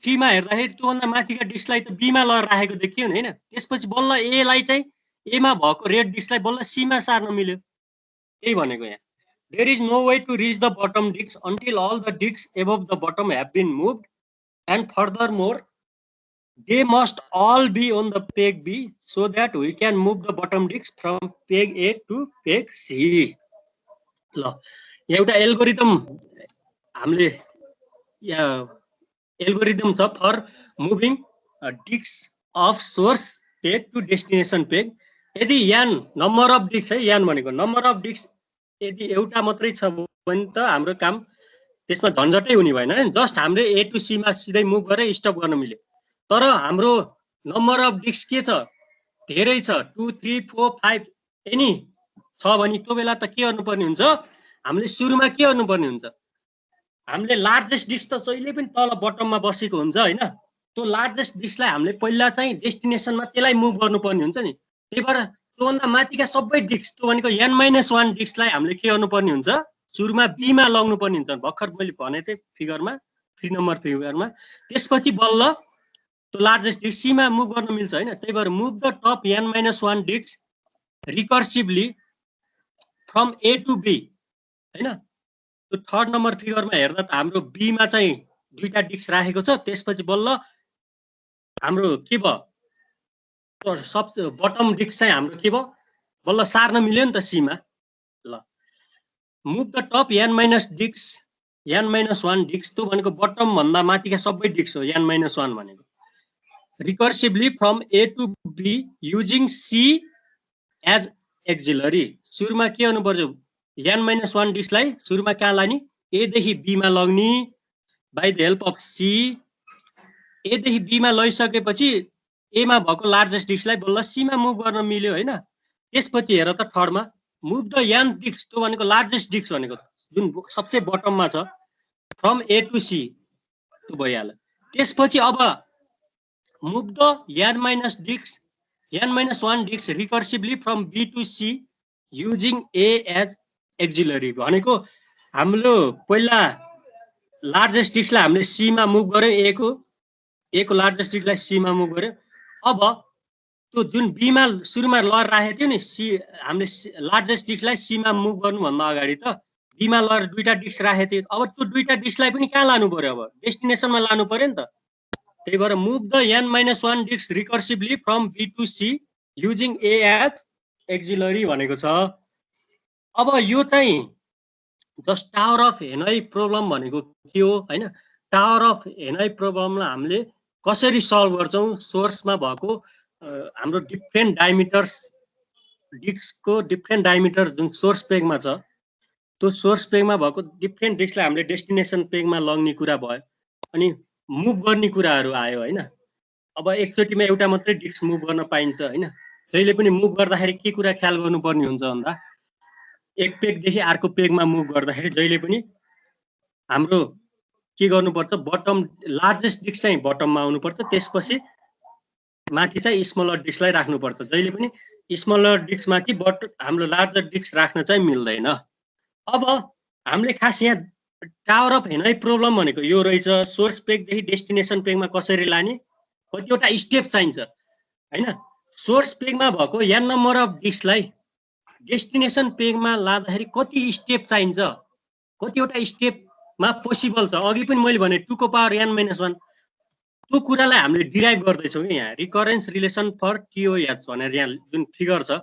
सीमा हेर्दाखेरि त्योभन्दा माथिका डिस्कलाई त बीमा लगेर राखेको देखियो नि हैन, त्यसपछि बल्ल ए लाई चाहिँ ए मा भएको रेड डिस्कलाई बल्ल सीमा सार्न मिल्यो। त्यही भनेको यहाँ, there is no way to reach the bottom disk until all the disk above the bottom have been moved and furthermore they must all be on the peg B so that we can move the bottom disc from peg A to peg C. ल, एउटा algorithm हामीले algorithm छ for moving disk of source peg to destination peg. यदि n number of disk है, यान भनेको number of disk यदि एउटा मात्रै छ भने त हाम्रो काम त्यसमा झन्झटै हुने भएन, जस्ट हामीले ए टु सी मा सिधै मुभ गरेर स्टप गर्न मिल्यो। तर हाम्रो नम्बर अफ डिस्क के छ, धेरै छ, 2 3 4 5 एनी छ भने त्यो बेला त के गर्नुपर्ने हुन्छ, हामीले सुरुमा के गर्नुपर्ने हुन्छ, हामीले लार्जेस्ट डिस्क त जहिले पनि तल बटममा बसेको हुन्छ हैन, त्यो लार्जेस्ट डिस्कलाई हामीले पहिला चाहिँ डेस्टिनेसनमा त्यसलाई मुभ गर्नुपर्ने हुन्छ नि। त्यही भएर त्योभन्दा माथिका सबै डिस्क, त्यो भनेको n-1 डिस्कलाई हामीले के गर्नुपर्ने हुन्छ, सुरुमा बी मा लग्नुपर्ने हुन्छ। भर्खर मैले भने थिएँ फिगरमा, 3 नम्बर फिगरमा, त्यसपछि बल्ल त्यो लार्जेस्ट डिस्क सी मा मुभ गर्न मिल्छ हैन। त्यही भएर move the top n-1 disk recursively from A to B हैन। त्यो 3rd नम्बर फिगरमा हेर्दा त हाम्रो बी मा चाहिँ दुईटा डिस्क राखेको छ, त्यसपछि बल्ल हाम्रो के भयो, सब बटम डिस्क चाहिँ हाम्रो के भयो, बल्ल सार्न मिल्यो नि त सी मा। ल, move the top n-1 disk, त्यो भनेको बटम भन्दा माथिका सबै डिस्क हो n-1 भनेको। Recursively from A to B using C as auxiliary, सुरुमा के गर्नु पर्छ, n-1 डिस्कलाई सुरुमा कहाँ लाने, ए देखि बी मा लग्ने by the help of C. A देखि बी मा लगिसकेपछि ए मा भएको लार्जेस्ट डिस्कलाई बल्ल सी मा मुभ गर्न मिल्यो हैन। त्यसपछि हेर त 3rd मा मुभ द n डिस्क, त्यो भनेको लार्जेस्ट डिस्क भनेको जुन सबसे बटममा छ, फ्रम ए टु सी, त्यो भइहाल्यो। त्यसपछि अब move the n-1 disk recursively from B to C using A as auxiliary, भनेको हाम्रो पहिला लार्जेस्ट डिस्कलाई हामीले सी मा मुभ गर्यौं, ए को लार्जेस्ट डिस्कलाई सी मा मुभ गर्यौं। अब त्यो जुन बीमा सुरुमा लहर राखेको थियो नि सी हामीले लार्जेस्ट डिस्कलाई सीमा मुभ गर्नुभन्दा अगाडि त बीमा लहर दुईटा डिस्क राखेको थियो अब त्यो दुईटा डिस्कलाई पनि कहाँ लानु पर्यो अब डेस्टिनेसनमा लानु पर्यो नि त त्यही भएर move the n-1 disk recursively from B to C using A as auxiliary भनेको छ अब यो चाहिँ just tower of Hanoi problem भनेको के हो हैन टावर अफ हेनाई प्रब्लमलाई हामीले कसरी सल्भ गर्छौं सोर्समा भएको हाम्रो डिफरेन्ट डायमिटर्स डिस्कको डिफरेन्ट डायमिटर जुन सोर्स पेगमा छ त्यो सोर्स पेगमा भएको डिफरेन्ट डिस्कलाई हामीले डेस्टिनेसन पेगमा लग्ने कुरा भयो अनि मुभ गर्ने कुराहरू आयो हैन अब एकचोटिमा एउटा मात्रै डिस्क मुभ गर्न पाइन्छ हैन जहिले पनि मुभ गर्दाखेरि के कुरा ख्याल गर्नुपर्ने हुन्छ भन्दा एक पेगदेखि अर्को पेगमा मुभ गर्दाखेरि जहिले पनि हाम्रो के गर्नुपर्छ बटम लार्जेस्ट डिस्क चाहिँ बटममा आउनुपर्छ त्यसपछि माथि चाहिँ स्मलर डिस्कलाई राख्नुपर्छ जहिले पनि स्मलर डिस्कमाथि हाम्रो लार्जर डिस्क राख्न चाहिँ मिल्दैन अब हामीले खास यहाँ टावर अफ हेनाई प्रब्लम भनेको यो रहेछ सोर्स पेगदेखि डेस्टिनेसन पेगमा कसरी लाने कतिवटा स्टेप चाहिन्छ हैन सोर्स पेगमा भएको n नम्बर अफ डिस्कलाई डेस्टिनेसन पेगमा लाँदाखेरि कति स्टेप चाहिन्छ कतिवटा स्टेपमा पोसिबल छ अघि पनि मैले भने 2 को पावर n-1 त्यो कुरालाई हामीले डिराइभ गर्दैछौँ कि यहाँ रिकरेन्स रिलेसन फर टिओएच भनेर यहाँ जुन फिगर छ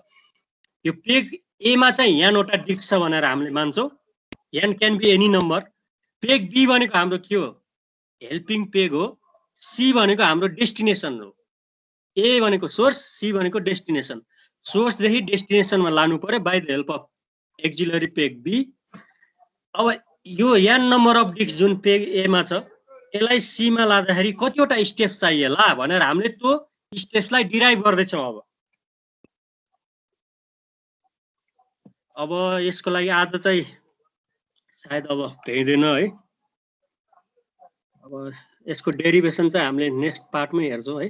यो पेग एमा चाहिँ n वटा डिस्क छ भनेर हामीले मान्छौँ n can be any number peg B भनेको हाम्रो के हो हेल्पिङ पेग हो सी भनेको हाम्रो डेस्टिनेसन हो ए भनेको सोर्स सी भनेको डेस्टिनेसन सोर्सदेखि डेस्टिनेसनमा लानु पर्यो by the help of auxiliary peg B अब यो n नम्बर अफ डिस्क जुन पेग एमा छ यसलाई सीमा लाँदाखेरि कतिवटा स्टेप चाहिएला भनेर हामीले त्यो स्टेप्सलाई डिराइभ गर्दैछौँ अब यसको लागि आज चाहिँ सायद अब भेट्दैन है अब यसको डेरिभेसन चाहिँ हामीले नेक्स्ट पार्टमै हेर्छौँ है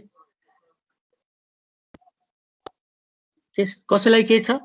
कसैलाई के छ